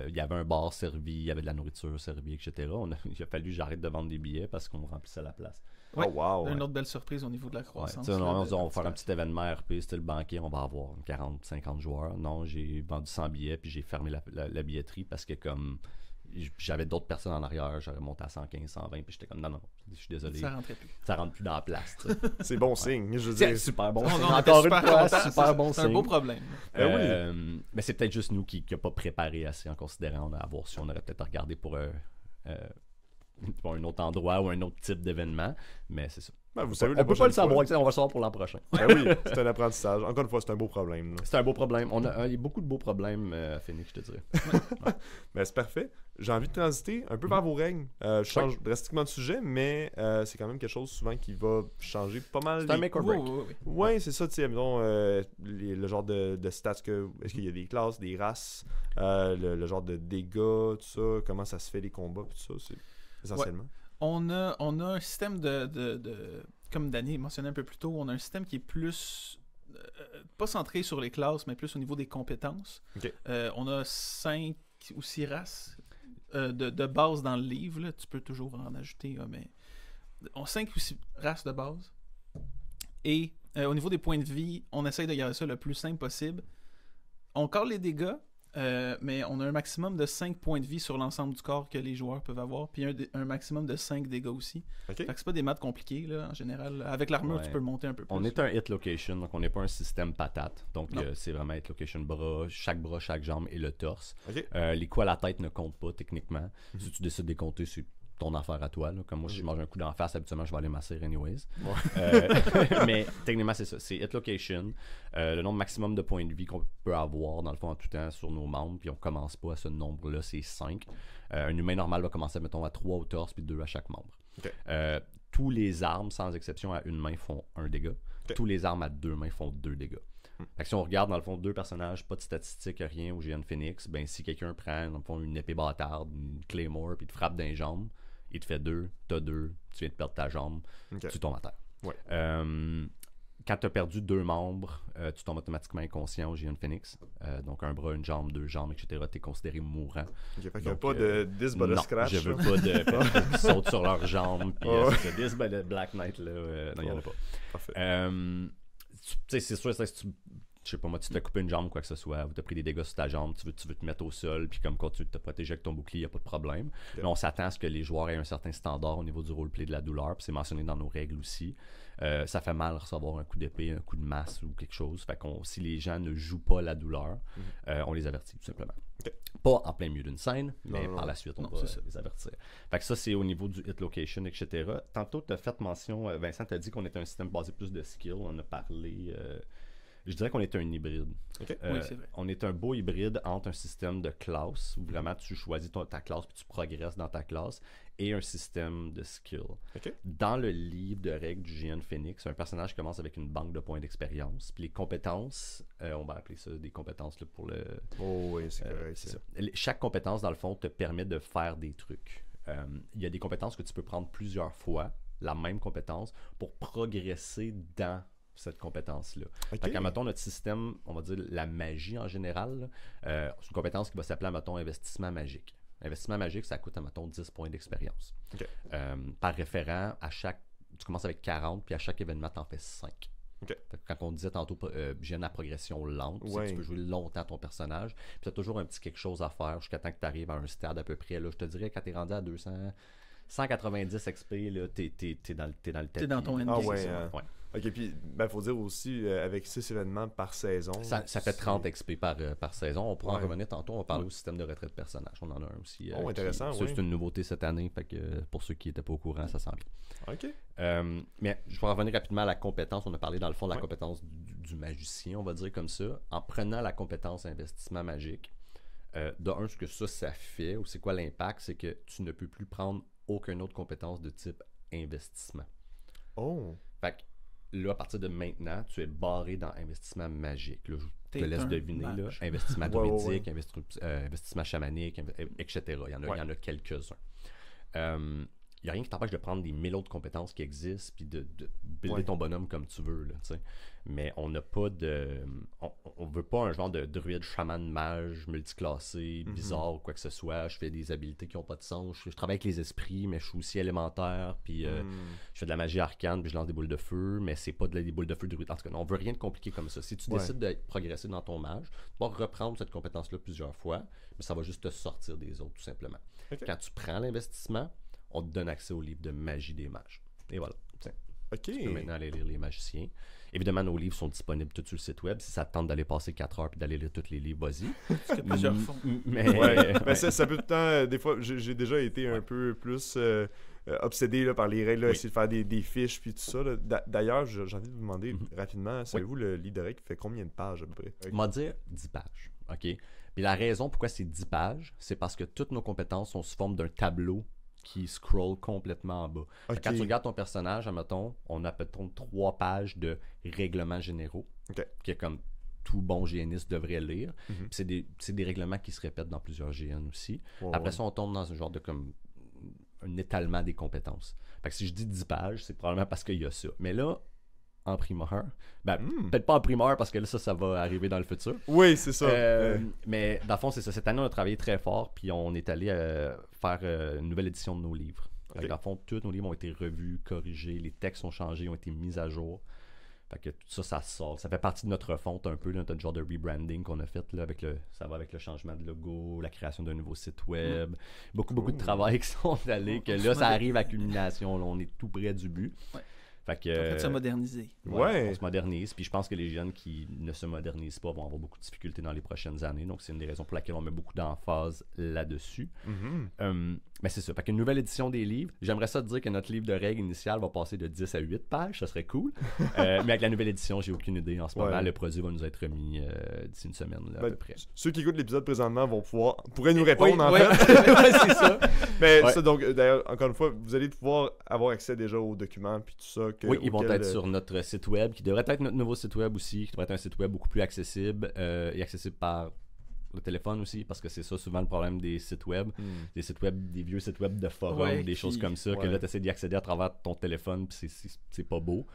Il y avait un bar servi, il y avait de la nourriture servie, etc. Il a fallu que j'arrête de vendre des billets parce qu'on remplissait la place. Ouais. Une autre belle surprise au niveau de la croissance. On va faire un petit événement RP, c'était le banquet, on va avoir 40-50 joueurs. Non, j'ai vendu 100 billets, puis j'ai fermé la billetterie parce que comme j'avais d'autres personnes en arrière, j'aurais monté à 115, 120, puis j'étais comme non, je suis désolé. Ça rentrait plus. Ça rentre plus dans la place. C'est bon signe, je veux dire. C'est super bon signe. Encore une fois, super bon signe. C'est un beau problème. Mais c'est peut-être juste nous qui n'avons pas préparé assez en considérant à voir si on aurait peut-être regardé pour un autre endroit ou un autre type d'événement. Mais c'est ça. Vous savez, on peut pas le savoir, on va le savoir pour l'an prochain. Oui, c'est un apprentissage. Encore une fois, c'est un beau problème. C'est un beau problème. Il y a beaucoup de beaux problèmes à Phoenix, je te dirais. Ben, c'est parfait. J'ai envie de transiter un peu vers vos règles. Je change drastiquement de sujet, mais c'est quand même quelque chose souvent qui va changer pas mal. C'est un make or break. Oui, c'est ça. Tu sais, le genre de stats est-ce qu'il y a des classes, des races, le genre de dégâts, tout ça, comment ça se fait les combats, tout ça, c'est essentiellement. Ouais. On a un système comme Danny mentionnait un peu plus tôt, on a un système qui est plus pas centré sur les classes, mais plus au niveau des compétences. On a 5 ou 6 races de base dans le livre. Là. Tu peux toujours en ajouter, mais on a 5 ou 6 races de base. Et au niveau des points de vie, on essaye de garder ça le plus simple possible. On corps les dégâts, mais on a un maximum de 5 points de vie sur l'ensemble du corps que les joueurs peuvent avoir, puis un maximum de 5 dégâts aussi. Fait que c'est pas des maths compliqués, là, en général. Avec l'armure, tu peux monter un peu plus. On est un hit location, donc on n'est pas un système patate. Donc c'est vraiment hit location bras, chaque jambe et le torse. Les coups à la tête ne comptent pas techniquement. Si tu décides de les compter, c'est ton affaire à toi. Là. Comme moi, si je mange un coup d'en face, habituellement, je vais aller masser anyways. Mais techniquement, c'est ça. C'est hit location. Le nombre maximum de points de vie qu'on peut avoir, dans le fond, en tout temps sur nos membres. Puis on commence pas à ce nombre-là, c'est 5. Un humain normal va commencer, mettons, à 3 au torse, puis 2 à chaque membre. Tous les armes, sans exception, à une main font 1 dégât. Tous les armes à 2 mains font 2 dégâts. Fait que si on regarde, dans le fond, 2 personnages, pas de statistiques, rien au GN Phoenix, ben si quelqu'un prend, dans le fond, une épée bâtarde, une claymore, puis te frappe dans les jambes, il te fait 2, t'as 2, tu viens de perdre ta jambe, tu tombes à terre. Quand tu as perdu 2 membres, tu tombes automatiquement inconscient au GN Phoenix. Donc un bras, une jambe, 2 jambes, etc. Tu es considéré mourant. Fait qu'il n'y a pas de 10 bas de scratch. Je veux pas de qui sautent sur leurs jambes. Puis 10 bas de Black Knight, là, non, il n'y en a pas. Parfait. Tu sais, c'est sûr, si tu je sais pas moi, tu t'as coupé une jambe ou quoi que ce soit, ou t'as pris des dégâts sur ta jambe, tu veux te mettre au sol, puis comme continue de te protéger avec ton bouclier, il n'y a pas de problème. Mais on s'attend à ce que les joueurs aient un certain standard au niveau du roleplay de la douleur, puis c'est mentionné dans nos règles aussi. Ça fait mal recevoir un coup d'épée, un coup de masse ou quelque chose. Fait que si les gens ne jouent pas la douleur, on les avertit tout simplement. Pas en plein milieu d'une scène, mais par la suite, on va les avertir. Fait que ça, c'est au niveau du hit location, etc. Tantôt, tu as fait mention, Vincent t'a dit qu'on était un système basé plus de skill. On a parlé... je dirais qu'on est un hybride. Oui, c'est vrai. On est un beau hybride entre un système de classe, où vraiment tu choisis ta classe puis tu progresses dans ta classe, et un système de skill. Dans le livre de règles du GN Phoenix, un personnage commence avec une banque de points d'expérience. Puis les compétences, on va appeler ça des compétences là, pour le... Oh oui, c'est correct. C'est ça. Chaque compétence, dans le fond, te permet de faire des trucs. Il y a des compétences que tu peux prendre plusieurs fois, la même compétence, pour progresser dans cette compétence-là. Ok. Fait qu'à, mettons, notre système, on va dire la magie en général, c'est une compétence qui va s'appeler, mettons, investissement magique. Investissement magique, ça coûte, mettons, 10 points d'expérience. Ok. Par référent, tu commences avec 40, puis à chaque événement, tu en fais 5. Okay. Quand on disait tantôt j'aime la progression lente, c'est que tu peux jouer longtemps ton personnage, puis tu as toujours un petit quelque chose à faire jusqu'à temps que tu arrives à un stade à peu près. Là, je te dirais, quand tu es rendu à 190 XP, t'es dans le tapis. T'es dans ton endgame. Ah ouais. Ouais. Ok, puis faut dire aussi, avec 6 événements par saison. Ça fait 30 XP par saison. On pourra en revenir tantôt. On va parler au système de retraite de personnage. On en a un aussi. Intéressant, Ça, c'est une nouveauté cette année. Fait que pour ceux qui n'étaient pas au courant, ça s'en vient. Ok. Mais je vais revenir rapidement à la compétence. On a parlé dans le fond de la compétence du magicien, on va dire comme ça. En prenant la compétence investissement magique, ce que ça fait, ou c'est quoi l'impact, c'est que tu ne peux plus prendre aucune autre compétence de type investissement. Oh. Fait que là, à partir de maintenant, tu es barré dans investissement magique. Là, je te laisse deviner. Là, investissement druidique, investissement chamanique, etc. Il y en a quelques-uns. Il n'y a rien qui t'empêche de prendre des 1000 autres compétences qui existent puis de builder ton bonhomme comme tu veux. Là, mais on n'a pas de... On veut pas un genre de druide, chaman, mage, multiclassé, bizarre ou quoi que ce soit. Je fais des habiletés qui n'ont pas de sens. Je travaille avec les esprits, mais je suis aussi élémentaire. Puis je fais de la magie arcane, puis je lance des boules de feu, mais c'est pas des boules de feu druide. En tout cas, on veut rien de compliqué comme ça. Si tu décides de progresser dans ton mage, tu vas reprendre cette compétence-là plusieurs fois, mais ça va juste te sortir des autres, tout simplement. Okay. Quand tu prends l'investissement, on te donne accès au livre de magie des mages. Et voilà. Tu peux maintenant aller lire les magiciens. Évidemment, nos livres sont disponibles tout sur le site web. Si ça te tente d'aller passer 4 heures et d'aller lire tous les livres, vas-y. Parce que plusieurs font. Mais ça peut tout le temps... Des fois, j'ai déjà été un peu plus obsédé là, par les règles, là, essayer de faire des fiches puis tout ça. D'ailleurs, j'ai envie de vous demander rapidement, savez-vous, le livre de règles fait combien de pages à peu près? On va dire 10 pages. OK? Puis la raison pourquoi c'est 10 pages, c'est parce que toutes nos compétences sont sous forme d'un tableau qui scroll complètement en bas. Okay. Quand tu regardes ton personnage, admettons, on a peut-être 3 pages de règlements généraux, qui est comme tout bon GNiste devrait lire. C'est des règlements qui se répètent dans plusieurs GN aussi. Après ça, on tombe dans un genre de comme un étalement des compétences. Fait que si je dis 10 pages, c'est probablement parce qu'il y a ça. Mais là, en primeur, peut-être pas en primeur parce que là, ça va arriver dans le futur. Oui, c'est ça. Mais dans le fond, c'est ça. Cette année, on a travaillé très fort, puis on est allé faire une nouvelle édition de nos livres. Dans le fond, tous nos livres ont été revus, corrigés, les textes ont changé, ont été mis à jour. Fait que tout ça, ça sort. Ça fait partie de notre fonte un peu, notre genre de rebranding qu'on a fait. Là, ça va avec le changement de logo, la création d'un nouveau site web. Beaucoup de travail qui sont allés, que là, ça arrive à culmination. Là, on est tout près du but. Fait que se moderniser. On se modernise. Puis je pense que les jeunes qui ne se modernisent pas vont avoir beaucoup de difficultés dans les prochaines années. Donc c'est une des raisons pour laquelle on met beaucoup d'emphase là-dessus. Mais c'est ça. Fait qu'une nouvelle édition des livres. J'aimerais ça te dire que notre livre de règles initial va passer de 10 à 8 pages. Ça serait cool. Mais avec la nouvelle édition, j'ai aucune idée. En ce moment, le produit va nous être remis d'ici une semaine là, à peu près. Ceux qui écoutent l'épisode présentement pourraient nous répondre en fait. C'est ça. Mais ça, donc, d'ailleurs, encore une fois, vous allez pouvoir avoir accès déjà aux documents puis tout ça. Ils vont être sur notre site web, qui devrait être notre nouveau site web aussi, qui devrait être un site web beaucoup plus accessible et accessible par le téléphone aussi, parce que c'est ça souvent le problème des sites web. Des sites web, des vieux sites web de forum, des choses comme ça, que là, tu essaies d'y accéder à travers ton téléphone, puis c'est pas beau.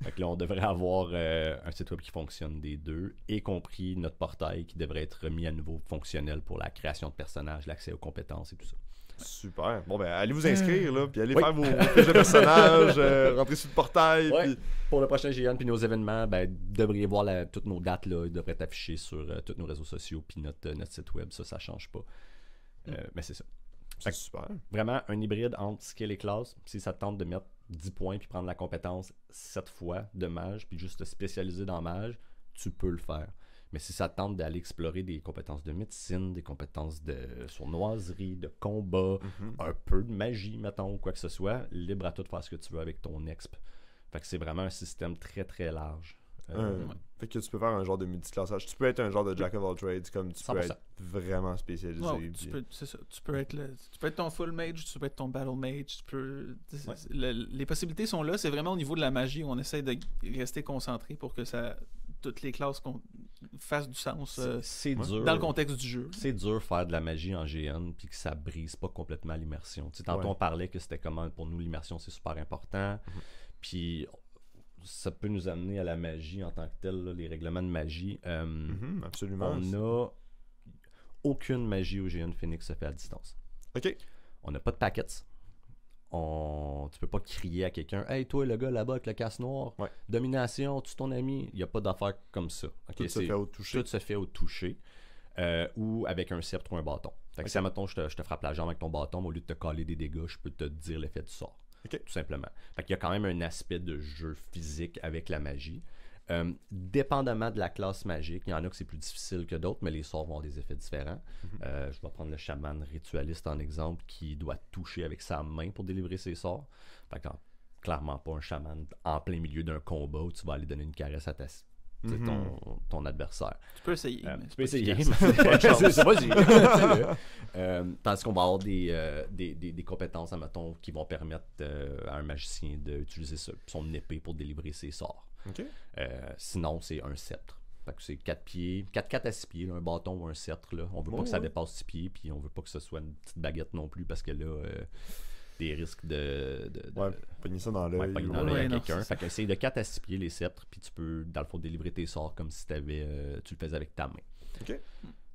Fait que là, on devrait avoir un site web qui fonctionne des deux, y compris notre portail qui devrait être remis à nouveau fonctionnel pour la création de personnages, l'accès aux compétences et tout ça. Super. Bon, ben, allez vous inscrire, là, puis allez faire vos fiches de personnages, rentrer sur le portail. Puis... Pour le prochain GN, puis nos événements, ben, vous devriez voir toutes nos dates, là, ils devraient être affichés sur tous nos réseaux sociaux, puis notre site web, ça change pas. Mais c'est ça. C'est super. Vraiment, un hybride entre skill et classe. Si ça te tente de mettre 10 points, puis prendre la compétence 7 fois de mage, puis juste te spécialiser dans mage, tu peux le faire. Mais si ça tente d'aller explorer des compétences de médecine, des compétences de sournoiserie, de combat, un peu de magie, mettons, ou quoi que ce soit, libre à toi de faire ce que tu veux avec ton exp. Fait que c'est vraiment un système très très large. Fait que tu peux faire un genre de multiclassage. Tu peux être un genre de jack of all trades, comme tu 100%. peux être vraiment spécialisé. C'est ça. Tu peux être ton full mage, tu peux être ton battle mage, les possibilités sont là. C'est vraiment au niveau de la magie où on essaie de rester concentré pour que toutes les classes fassent du sens c'est dur, dans le contexte du jeu. C'est dur de faire de la magie en GN puis que ça brise pas complètement l'immersion. Tantôt on parlait que c'était comment pour nous l'immersion c'est super important. Puis ça peut nous amener à la magie en tant que telle, là, les règlements de magie. Absolument. On n'a aucune magie au GN Phoenix se fait à distance. OK. On n'a pas de packets. Tu peux pas crier à quelqu'un « Hey, toi, le gars là-bas avec le casse noir, domination, tu es ton ami. » Il n'y a pas d'affaires comme ça. Tout se fait au toucher. Tout se fait au toucher. Ou avec un sceptre ou un bâton. Fait que si, admettons, je te frappe la jambe avec ton bâton, au lieu de te coller des dégâts, je peux te dire l'effet du sort. Tout simplement. Fait qu'il y a quand même un aspect de jeu physique avec la magie. Dépendamment de la classe magique, il y en a que c'est plus difficile que d'autres, mais les sorts vont avoir des effets différents. Je vais prendre le chaman ritualiste en exemple qui doit toucher avec sa main pour délivrer ses sorts. Fait que clairement pas un chaman en plein milieu d'un combat où tu vas aller donner une caresse à ton adversaire. Tu peux essayer. Tu peux essayer, mais c'est pas tandis qu'on va avoir des compétences, admettons, qui vont permettre à un magicien d'utiliser son épée pour délivrer ses sorts. Sinon, c'est un sceptre. Fait que c'est 4 à 6 pieds, là, un bâton ou un sceptre. Là. On veut pas que ça dépasse 6 pieds, puis on veut pas que ce soit une petite baguette non plus, parce que là, des risques de pogner ça dans l'œil. Pogner dans l'œil à quelqu'un. Fait que c'est de 4 à 6 pieds les sceptres, puis tu peux, dans le fond, délivrer tes sorts comme si tu le faisais avec ta main. C'est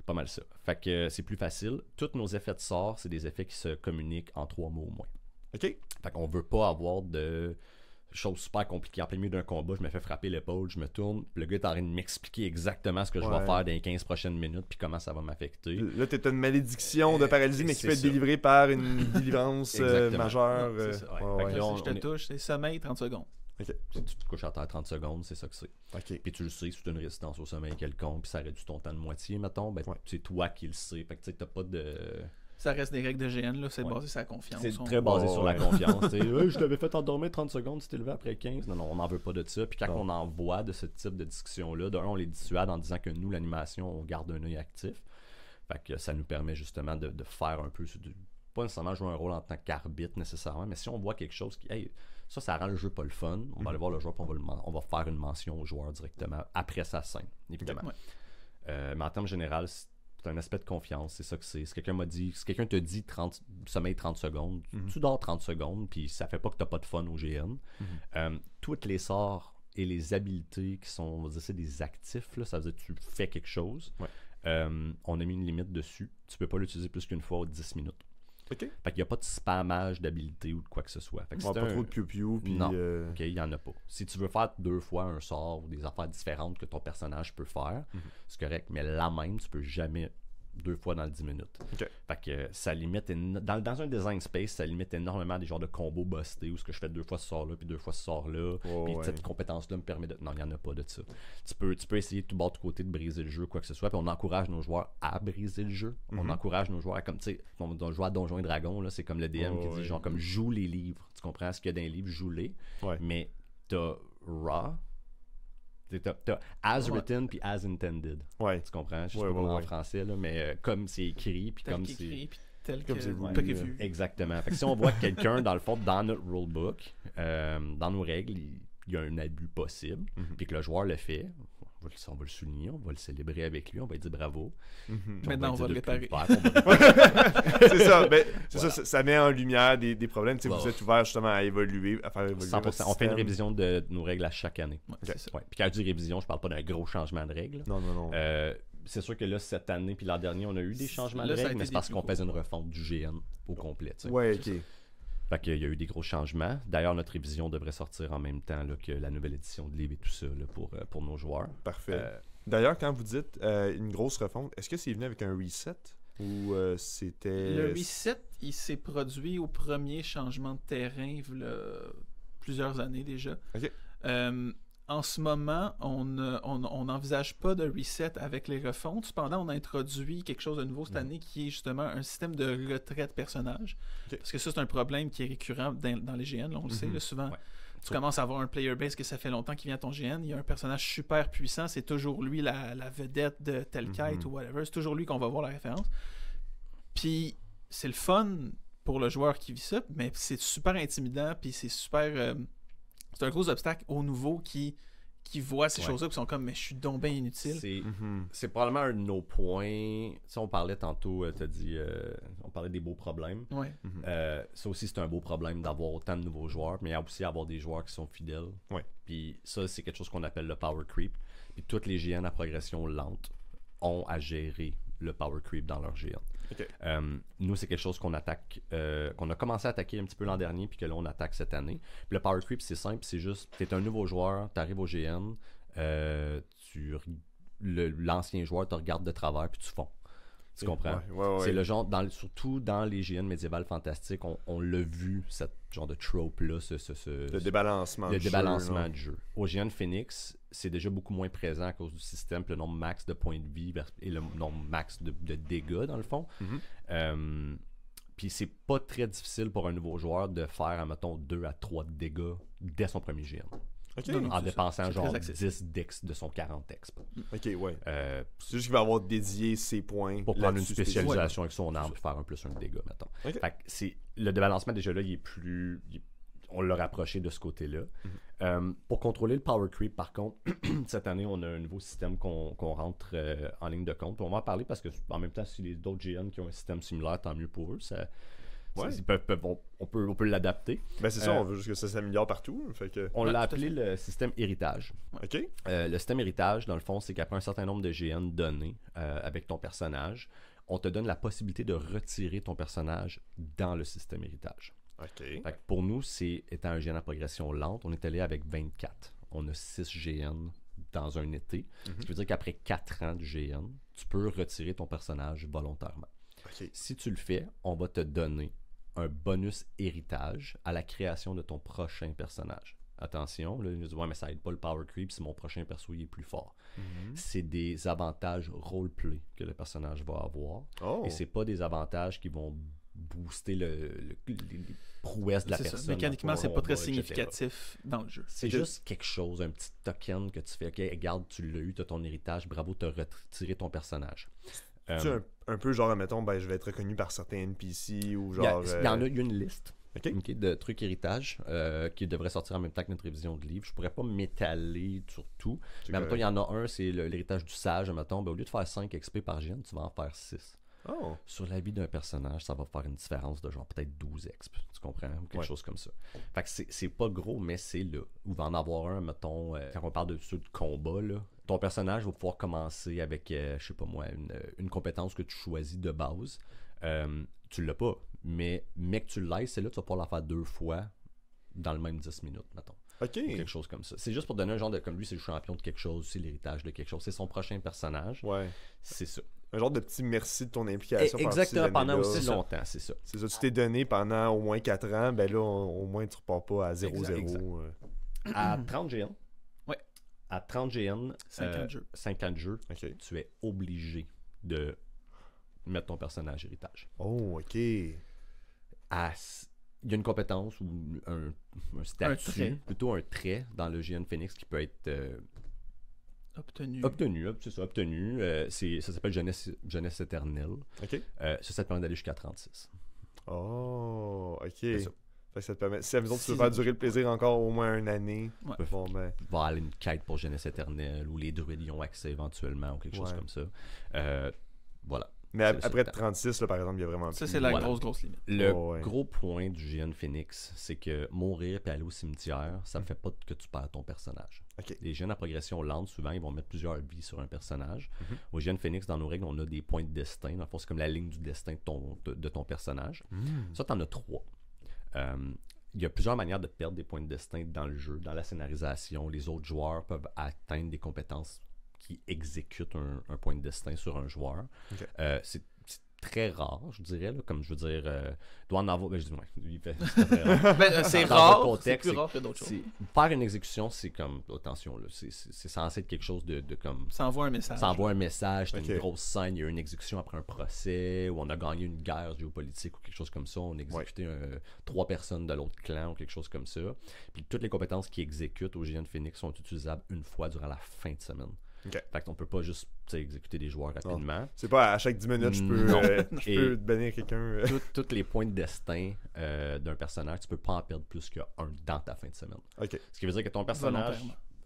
pas mal ça. Fait que c'est plus facile. Tous nos effets de sorts, c'est des effets qui se communiquent en 3 mots au moins. Fait qu'on veut pas avoir de choses super compliquées. En plein milieu d'un combat, je me fais frapper l'épaule, je me tourne, puis le gars est en train de m'expliquer exactement ce que je vais faire dans les 15 prochaines minutes, puis comment ça va m'affecter. Là, t'es une malédiction de paralysie, mais qui peut être délivrée par une délivrance majeure. Si je te touche, c'est sommeil 30 secondes. Si tu te couches à terre 30 secondes, c'est ça que c'est. Puis tu le sais, si tu as une résistance au sommeil quelconque, puis ça réduit ton temps de moitié, mettons, ben c'est toi qui le sais. Fait que tu sais, t'as pas de... Ça reste des règles de GN, là, c'est basé sur la confiance. C'est très basé sur la confiance. Je t'avais fait endormir 30 secondes, tu t'es levé après 15. Non, on n'en veut pas de ça. Puis quand on en voit de ce type de discussion-là, d'un, on les dissuade en disant que nous, l'animation, on garde un œil actif. Fait que ça nous permet justement de faire un peu, pas nécessairement jouer un rôle en tant qu'arbitre nécessairement, mais si on voit quelque chose qui, ça rend le jeu pas le fun, on va aller voir le joueur, puis on va faire une mention au joueur directement après sa scène, évidemment. Mais en termes généraux, c'est un aspect de confiance, c'est ça que c'est. Si quelqu'un te dit sommeil 30 secondes, tu dors 30 secondes, puis ça fait pas que t'as pas de fun au GN. Toutes les sorts et les habiletés qui sont, on va dire, c'est des actifs, là, ça veut dire que tu fais quelque chose. On a mis une limite dessus. Tu peux pas l'utiliser plus qu'une fois aux 10 minutes. Fait qu'il n'y a pas de spammage d'habilité ou de quoi que ce soit. Fait que pas trop de piou-piou. Non, il n'y en a pas. Si tu veux faire 2 fois un sort ou des affaires différentes que ton personnage peut faire, c'est correct, mais la même, tu peux jamais 2 fois dans le 10 minutes. Fait que ça limite, dans un design space, ça limite énormément des genres de combos bustés où ce que je fais 2 fois ce sort-là, puis 2 fois ce sort-là, puis cette compétence-là me permet de... Non, il n'y en a pas de ça. Tu peux essayer de tout bord de côté de briser le jeu, quoi que ce soit, puis on encourage nos joueurs à briser le jeu. On encourage nos joueurs à, comme, tu sais, on joue à Donjons et Dragons, là, c'est comme le DM qui dit, genre, comme, joue les livres. Tu comprends ce qu'il y a dans les livres, joue-les. Mais t'as Raw, t'as as written puis as intended. Tu comprends? Je sais pas comment en français, là, mais comme c'est écrit, puis comme c'est... écrit, puis tel que c'est prévu. Exactement. Fait que si on voit quelqu'un, dans le fond, dans notre rulebook, dans nos règles, il y a un abus possible, puis que le joueur le fait, on va le souligner, on va le célébrer avec lui, on va lui dire bravo. Maintenant, on va le réparer. C'est ça. Ben, ça met en lumière des problèmes. Vous êtes ouvert justement à évoluer, à faire évoluer 100%. On fait une révision de nos règles à chaque année. Puis quand je dis révision, je parle pas d'un gros changement de règles. Non. C'est sûr que là, cette année puis l'an dernier, on a eu des changements de règles, mais c'est parce qu'on faisait une refonte du GN au complet. Fait qu'il y a eu des gros changements. D'ailleurs, notre révision devrait sortir en même temps là, que la nouvelle édition de livre et tout ça là, pour nos joueurs. Parfait. D'ailleurs, quand vous dites une grosse refonte, est-ce que c'est venu avec un reset ou c'était... Le reset, il s'est produit au premier changement de terrain il y a plusieurs années déjà. En ce moment, on n'envisage pas de reset avec les refontes. Cependant, on a introduit quelque chose de nouveau cette année qui est justement un système de retrait de personnages. Parce que ça, c'est un problème qui est récurrent dans les GN. Là, on le sait, là, souvent. Tu commences à avoir un player base que ça fait longtemps qu'il vient à ton GN. Il y a un personnage super puissant. C'est toujours lui la vedette de telle quête ou whatever. C'est toujours lui qu'on va voir la référence. Puis, c'est le fun pour le joueur qui vit ça, mais c'est super intimidant. Puis, c'est super... c'est un gros obstacle au nouveau qui qui voient ces choses-là et qui sont comme, mais je suis donc bien inutile. C'est probablement un de nos points. Si on parlait tantôt, t'as dit, on parlait des beaux problèmes. Ouais. Ça aussi, c'est un beau problème d'avoir autant de nouveaux joueurs, mais il y a aussi avoir des joueurs qui sont fidèles. Ouais. Puis ça, c'est quelque chose qu'on appelle le power creep. Puis toutes les GN à progression lente ont à gérer le power creep dans leur GN. Okay. Nous, c'est quelque chose qu'on attaque, qu'on a commencé à attaquer un petit peu l'an dernier, puis que là, on attaque cette année. Puis le power creep, c'est simple, c'est juste, t'es un nouveau joueur, t'arrives au GN, l'ancien joueur te regarde de travers, puis tu fonds. Tu comprends? Ouais. C'est le genre, surtout dans les GN médiévales fantastiques, on l'a vu, ce genre de trope-là, le débalancement du jeu. Au GN Phoenix, c'est déjà beaucoup moins présent à cause du système, le nombre max de points de vie et le nombre max de dégâts, dans le fond. Puis c'est pas très difficile pour un nouveau joueur de faire, mettons, 2 à 3 dégâts dès son premier GN. Okay. En dépensant genre 10 dex de son 40 exp. Ok, ouais. C'est juste qu'il va avoir dédié ses points pour prendre une spécialisation avec son arme et faire un plus un dégât, mettons. Okay. Fait que le débalancement déjà là, il est plus... on l'a rapproché de ce côté-là. Pour contrôler le power creep, par contre, cette année, on a un nouveau système qu'on rentre en ligne de compte. On va en parler parce que en même temps, si les autres GN qui ont un système similaire, tant mieux pour eux. On peut l'adapter. Ben c'est ça, on veut juste que ça s'améliore partout. Fait que... On l'a appelé le système héritage. OK. Le système héritage, dans le fond, c'est qu'après un certain nombre de GN donnés avec ton personnage, on te donne la possibilité de retirer ton personnage dans le système héritage. OK. Fait que pour nous, étant un GN à progression lente, on est allé avec 24. On a 6 GN dans un été. Ce qui veut dire qu'après 4 ans de GN, tu peux retirer ton personnage volontairement. Okay. Si tu le fais, on va te donner un bonus héritage à la création de ton prochain personnage. Attention, là, ils nous disent, ouais, mais ça aide pas le power creep si mon prochain perso il est plus fort. C'est des avantages roleplay que le personnage va avoir. Et c'est pas des avantages qui vont booster les prouesses de la personne. Ça. Mécaniquement, c'est pas très significatif dans le jeu. C'est juste quelque chose, un petit token que tu fais. Ok, regarde, tu l'as eu, tu as ton héritage, bravo, tu as retiré ton personnage. C'est un peu genre, mettons, ben, je vais être reconnu par certains NPC ou genre... Il y a une liste okay. De trucs héritage qui devrait sortir en même temps que notre révision de livre. Je pourrais pas m'étaler sur tout. Mais mettons, il y en a un, c'est l'héritage du sage. Mettons, ben, au lieu de faire 5 XP par GN, tu vas en faire 6. Sur la vie d'un personnage, ça va faire une différence de genre peut-être 12 exp. Tu comprends? Ou quelque chose comme ça. Fait que c'est pas gros, mais c'est là. Ou va en avoir un, mettons, quand on parle de ceux de combat, là. Ton personnage va pouvoir commencer avec, je sais pas moi, une compétence que tu choisis de base. Tu l'as pas, mais que tu l'aies, c'est là que tu vas pouvoir la faire 2 fois dans le même 10 minutes, mettons. OK. Ou quelque chose comme ça. C'est juste pour donner un genre de... Comme lui, c'est le champion de quelque chose, c'est l'héritage de quelque chose. C'est son prochain personnage. Ouais. C'est ça. Un genre de petit merci de ton implication. Exactement, pendant aussi longtemps, c'est ça. C'est ça, tu t'es donné pendant au moins 4 ans, ben là, au moins tu repars pas à 0-0. À 30 GN. Ouais. À 30 GN, 50 jeux, okay. Tu es obligé de mettre ton personnage héritage. Oh, OK. Il y a une compétence ou un statut, plutôt un trait dans le GN Phoenix qui peut être obtenu. C'est ça, obtenu. Ça s'appelle jeunesse éternelle. OK. Ça te permet d'aller jusqu'à 36. Oh, OK. C'est ça. Fait que ça te permet... Si à la maison, tu veux faire durer le plaisir encore au moins une année, bon, ben... va aller une quête pour jeunesse éternelle ou les druides y ont accès éventuellement ou quelque chose comme ça. Voilà. Mais après 36, là, par exemple, il y a vraiment ça, c'est la grosse limite. Le gros point du GN Phoenix, c'est que mourir et aller au cimetière, ça ne fait pas que tu perds ton personnage. Okay. Les GN à progression lente, souvent, ils vont mettre plusieurs vies sur un personnage. Au GN Phoenix, dans nos règles, on a des points de destin. Dans le fond, c'est comme la ligne du destin de ton personnage. Ça, tu en as 3. Il y a plusieurs manières de perdre des points de destin dans le jeu, dans la scénarisation. Les autres joueurs peuvent atteindre des compétences qui exécutent un point de destin sur un joueur. Okay. C'est très rare, je dirais. Là, comme je veux dire, doit en avoir... Ben, je dis, c'est rare, c'est plus rare que d'autres choses. Faire une exécution, c'est comme... Attention, là, c'est censé être quelque chose de comme... Ça envoie un message. Ça envoie un message, c'est une grosse scène, il y a une exécution après un procès, ou on a gagné une guerre géopolitique ou quelque chose comme ça, on a exécuté 3 personnes de l'autre clan ou quelque chose comme ça. Puis toutes les compétences qui exécutent au GN Phoenix sont utilisables une fois durant la fin de semaine. Okay. Fait qu'on peut pas juste exécuter des joueurs rapidement. Non. C'est pas à chaque 10 minutes je peux bannir quelqu'un. Tous les points de destin d'un personnage, tu peux pas en perdre plus qu'un dans ta fin de semaine. Okay. Ce qui veut dire que ton personnage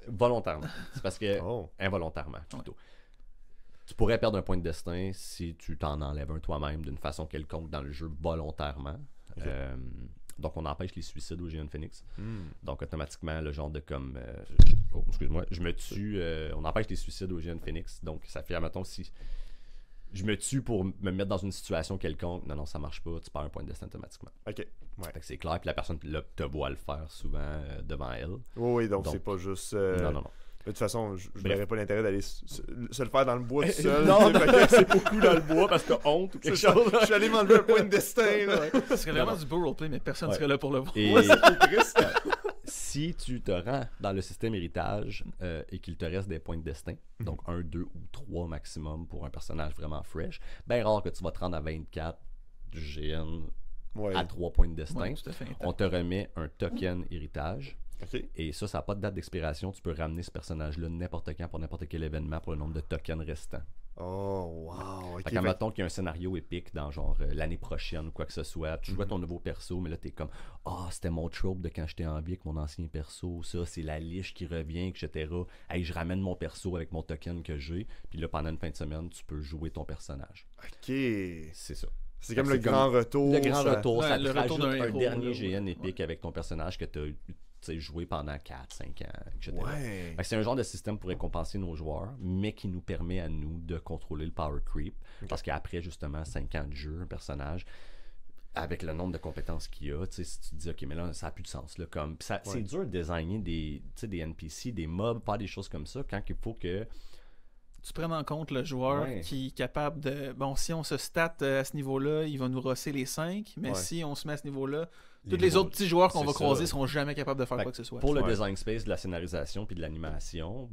Volontairement. C'est parce que... Involontairement, plutôt. Tu pourrais perdre un point de destin si tu t'en enlèves un toi-même d'une façon quelconque dans le jeu volontairement. Donc, on empêche les suicides au GN Phoenix. Donc, automatiquement, le genre de comme... excuse-moi, je me tue... on empêche les suicides au GN Phoenix. Donc, ça fait, admettons, si je me tue pour me mettre dans une situation quelconque, non, ça marche pas, tu perds un point de destin automatiquement. OK. Fait que c'est clair, puis la personne te voit le faire souvent devant elle. Oui, donc c'est pas juste... Non. De toute façon, je verrais pas l'intérêt d'aller se le faire dans le bois tout seul. Non, c'est beaucoup dans le bois parce que honte ou quelque chose. Je suis allé m'enlever un point de destin. Là. Ce serait vraiment du beau roleplay, mais personne ne serait là pour le voir. Et si tu te rends dans le système héritage et qu'il te reste des points de destin, donc 1, 2 ou 3 maximum pour un personnage vraiment fresh, bien rare que tu vas te rendre à 24 GN à 3 points de destin. On te remet un token héritage. Okay. Et ça n'a pas de date d'expiration. Tu peux ramener ce personnage-là n'importe quand pour n'importe quel événement pour le nombre de tokens restants. Oh, wow. Fait qu'admettons qu'il y a un scénario épique dans genre l'année prochaine ou quoi que ce soit. Tu joues à ton nouveau perso, mais là t'es comme c'était mon trope de quand j'étais en vie avec mon ancien perso. Ça, c'est la liche qui revient, etc. Hey, je ramène mon perso avec mon token que j'ai. Puis là, pendant une fin de semaine, tu peux jouer ton personnage. OK. C'est ça. C'est comme le grand retour. Le grand retour, ça te rajoute un dernier GN épique avec ton personnage que tu as joué pendant 4, 5 ans, etc. Ouais. C'est un genre de système pour récompenser nos joueurs, mais qui nous permet à nous de contrôler le power creep. Okay. Parce qu'après, justement, 5 ans de jeu, un personnage, avec le nombre de compétences qu'il y a, si tu te dis, OK, mais là, ça n'a plus de sens. Là, comme, c'est dur de designer des NPC, des mobs, faire des choses comme ça, quand il faut que tu prennes en compte le joueur qui est capable de... Bon, si on se stat à ce niveau-là, il va nous rosser les 5, mais si on se met à ce niveau-là, tous les autres petits joueurs qu'on va croiser seront jamais capables de faire quoi que ce soit. Pour le design space de la scénarisation puis de l'animation,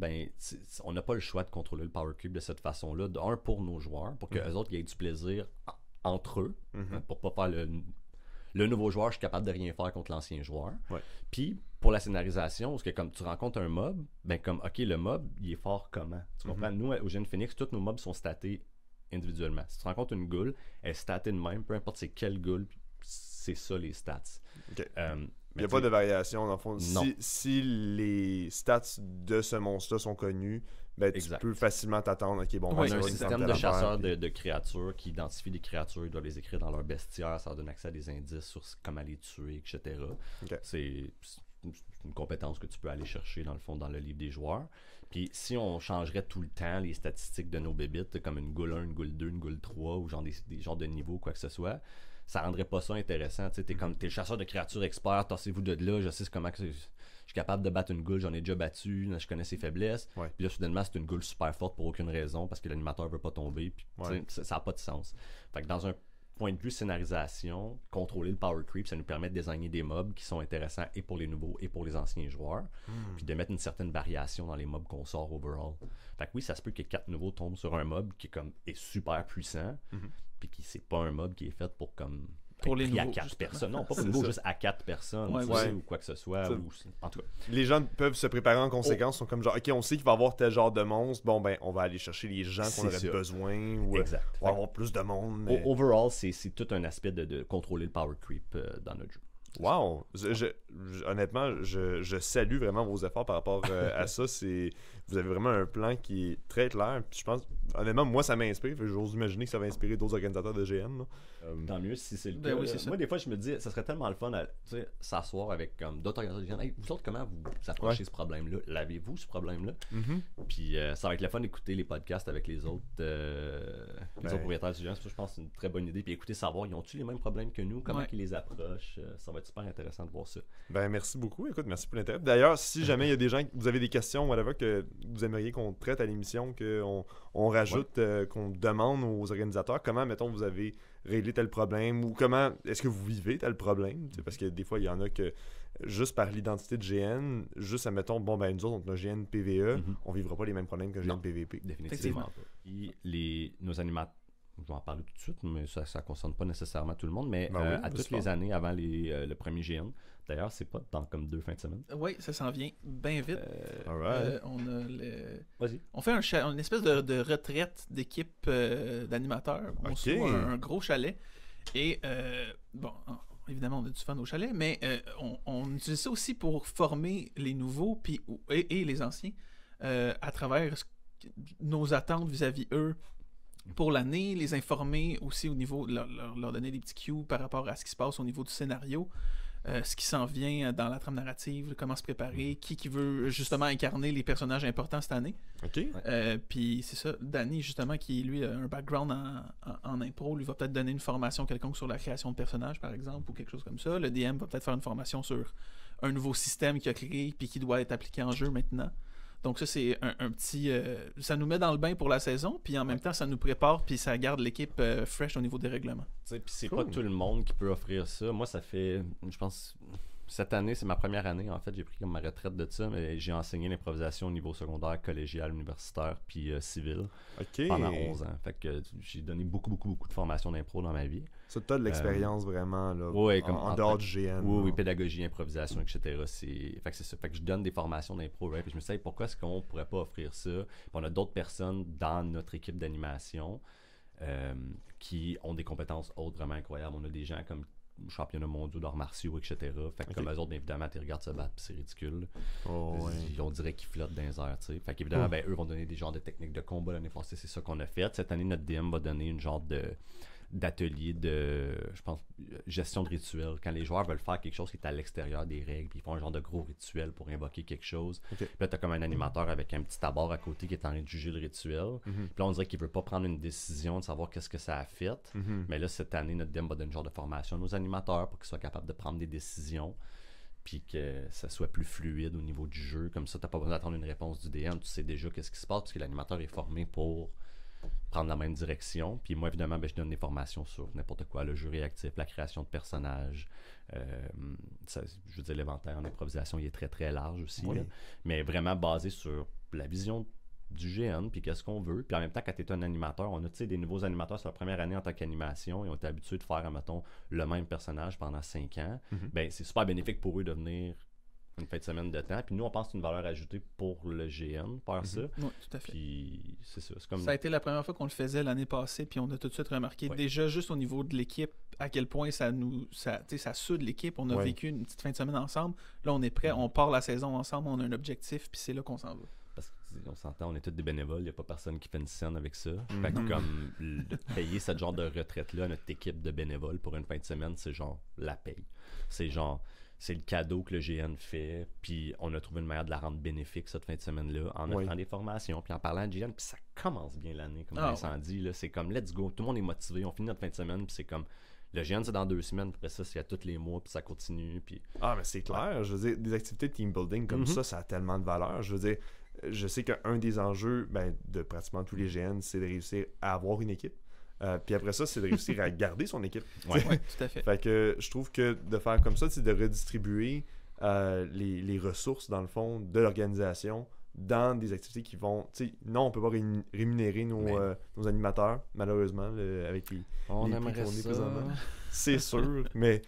on n'a pas le choix de contrôler le power cube de cette façon-là. D'un, pour nos joueurs, pour qu'eux autres aient du plaisir entre eux, pour pas faire le nouveau joueur, je suis capable de rien faire contre l'ancien joueur. Puis pour la scénarisation, parce que comme tu rencontres un mob, comme OK, le mob, il est fort comment? Tu comprends? Nous, au GN Phoenix, tous nos mobs sont statés individuellement. Si tu rencontres une goule, elle est statée de même, peu importe c'est quelle goule, c'est ça les stats. Okay. Il n'y a pas de variation dans le fond. Si les stats de ce monstre-là sont connus, tu peux facilement t'attendre. Okay, bon, on a un système de chasseurs de créatures qui identifient des créatures, ils doivent les écrire dans leur bestiaire, ça leur donne accès à des indices sur comment les tuer, etc. Okay. C'est une compétence que tu peux aller chercher dans le fond dans le livre des joueurs. Puis si on changerait tout le temps les statistiques de nos bébites, comme une goule 1, une goule 2, une goule 3, ou genre des genres de niveaux, quoi que ce soit, ça rendrait pas ça intéressant. T'es le chasseur de créatures expert, tassez-vous de là, je sais comment je suis capable de battre une goule, j'en ai déjà battu, je connais ses faiblesses. Puis là, soudainement, c'est une goule super forte pour aucune raison, parce que l'animateur veut pas tomber, puis ça n'a pas de sens. Fait que dans un point de vue scénarisation, contrôler le power creep, ça nous permet de designer des mobs qui sont intéressants et pour les nouveaux et pour les anciens joueurs, puis de mettre une certaine variation dans les mobs qu'on sort overall. Fait que oui, ça se peut que 4 nouveaux tombent sur un mob qui est super puissant, puis qui c'est pas un mob qui est fait pour pour les nouveaux, à 4 personnes. Non, pas pour les nouveaux, juste à 4 personnes, ou quoi que ce soit. En tout cas. Les gens peuvent se préparer en conséquence, sont comme genre, OK, on sait qu'il va y avoir tel genre de monstre, bon ben, on va aller chercher les gens qu'on aurait besoin, ou on va avoir plus de monde. Mais... Overall, c'est tout un aspect de contrôler le power creep dans notre jeu. Wow! Honnêtement, je salue vraiment vos efforts par rapport à ça. Vous avez vraiment un plan qui est très clair. Puis je pense, honnêtement, moi, ça m'inspire. J'ose imaginer que ça va inspirer d'autres organisateurs de GN. Tant mieux si c'est le cas. Oui, moi, des fois, je me dis, ça serait tellement le fun à s'asseoir avec d'autres organisateurs de GN. Hey, vous autres, comment vous approchez ce problème-là? L'avez-vous, ce problème-là? Puis ça va être le fun d'écouter les podcasts avec les autres propriétaires du GN. Je pense que c'est une très bonne idée. Puis écouter, savoir, ils ont-tu les mêmes problèmes que nous? Comment ils les approchent? Ça va être super intéressant de voir ça. Merci beaucoup. Écoute, merci pour l'intérêt. D'ailleurs, si jamais il y a des gens, vous avez des questions, whatever, que vous aimeriez qu'on traite à l'émission, qu'on rajoute, qu'on demande aux organisateurs, comment, mettons, vous avez réglé tel problème, ou comment est-ce que vous vivez tel problème, parce que des fois, il y en a que, juste par l'identité de GN, juste, admettons, nous autres, on a GN PVE, on vivra pas les mêmes problèmes que GN PVP. Définitivement pas. Et nos animateurs, je vais en parler tout de suite, mais ça ne concerne pas nécessairement tout le monde, mais à toutes les années avant le premier GN, d'ailleurs, c'est pas dans comme 2 fins de semaine. Oui, ça s'en vient bien vite. On fait une espèce de retraite d'équipe d'animateurs. On se voit un gros chalet. Et évidemment, on a du fun au chalet, mais on utilise ça aussi pour former les nouveaux et les anciens à travers nos attentes vis-à-vis eux pour l'année, les informer aussi au niveau, leur donner des petits cues par rapport à ce qui se passe au niveau du scénario. Ce qui s'en vient dans la trame narrative, comment se préparer, qui veut justement incarner les personnages importants cette année. OK. Puis c'est ça, Danny justement qui lui a un background en impro, lui va peut-être donner une formation quelconque sur la création de personnages par exemple ou quelque chose comme ça. Le DM va peut-être faire une formation sur un nouveau système qu'il a créé puis qui doit être appliqué en jeu maintenant. Donc ça, c'est un petit... ça nous met dans le bain pour la saison, puis en même temps, ça nous prépare, puis ça garde l'équipe fresh au niveau des règlements. Puis c'est pas tout le monde qui peut offrir ça. Moi, ça fait, je pense, cette année, c'est ma première année. En fait, j'ai pris comme ma retraite de ça, mais j'ai enseigné l'improvisation au niveau secondaire, collégial, universitaire, puis civil pendant 11 ans. Fait que j'ai donné beaucoup de formations d'impro dans ma vie. Ça, t'as de l'expérience vraiment, là, en dehors du GN. Oui, pédagogie, improvisation, etc. Fait que c'est ça. Fait que je donne des formations d'impro, right? Puis je me disais, pourquoi est-ce qu'on pourrait pas offrir ça? Puis on a d'autres personnes dans notre équipe d'animation qui ont des compétences autres vraiment incroyables. On a des gens comme championnats mondiaux d'arts martiaux, etc. Fait que comme eux autres, évidemment, tu regardes se battre, puis c'est ridicule. On dirait qu'ils flottent dans les airs, tu sais. Fait qu'évidemment, eux vont donner des genres de techniques de combat. L'année passée, c'est ça qu'on a fait. Cette année, notre DM va donner une genre d'atelier de, je pense, gestion de rituels. Quand les joueurs veulent faire quelque chose qui est à l'extérieur des règles, puis ils font un genre de gros rituel pour invoquer quelque chose. Puis là, t'as comme un animateur avec un petit tabord à côté qui est en train de juger le rituel. Puis là, on dirait qu'il veut pas prendre une décision de savoir qu'est-ce que ça a fait. Mais là, cette année, notre DM va donner un genre de formation à nos animateurs pour qu'ils soient capables de prendre des décisions, puis que ça soit plus fluide au niveau du jeu. Comme ça, t'as pas besoin d'attendre une réponse du DM. Tu sais déjà qu'est-ce qui se passe, parce que l'animateur est formé pour prendre la même direction. Puis moi, évidemment, je donne des formations sur n'importe quoi, le jeu réactif, la création de personnages. Je veux dire, l'inventaire en improvisation, il est très, très large aussi. Là, mais vraiment basé sur la vision du GN, puis qu'est-ce qu'on veut. Puis en même temps, quand tu es un animateur, on a des nouveaux animateurs sur la première année en tant qu'animation, ils ont été habitués de faire, mettons, le même personnage pendant 5 ans. Ben, c'est super bénéfique pour eux de venir une fin de semaine de temps. Puis nous, on pense que c'est une valeur ajoutée pour le GN, faire ça. Oui, tout à fait. Puis c'est ça. C'est comme... Ça a été la première fois qu'on le faisait l'année passée, puis on a tout de suite remarqué, déjà juste au niveau de l'équipe, à quel point ça soude l'équipe. On a vécu une petite fin de semaine ensemble. Là, on est prêt, on part la saison ensemble, on a un objectif, puis c'est là qu'on s'en va. Parce qu'on s'entend, on est tous des bénévoles, il n'y a pas personne qui fait une scène avec ça. Fait que comme de payer ce genre de retraite-là à notre équipe de bénévoles pour une fin de semaine, c'est genre la paye. C'est le cadeau que le GN fait, puis on a trouvé une manière de la rendre bénéfique cette fin de semaine-là en offrant des formations, puis en parlant de GN, puis ça commence bien l'année, comme Vincent dit, là, c'est comme let's go, tout le monde est motivé, on finit notre fin de semaine, puis c'est comme le GN c'est dans 2 semaines, puis après ça c'est à tous les mois, puis ça continue, puis... Ah, mais c'est clair, je veux dire, des activités de team building comme ça a tellement de valeur, je veux dire, je sais qu'un des enjeux de pratiquement tous les GN, c'est de réussir à avoir une équipe. Puis après ça, c'est de réussir à garder son équipe. Oui, tout à fait. Fait que je trouve que de faire comme ça, c'est de redistribuer les ressources, dans le fond, de l'organisation dans des activités qui vont... Non, on peut pas rémunérer nos animateurs, malheureusement, avec les on prix aimerait qu'on est ça. présentement. C'est sûr, mais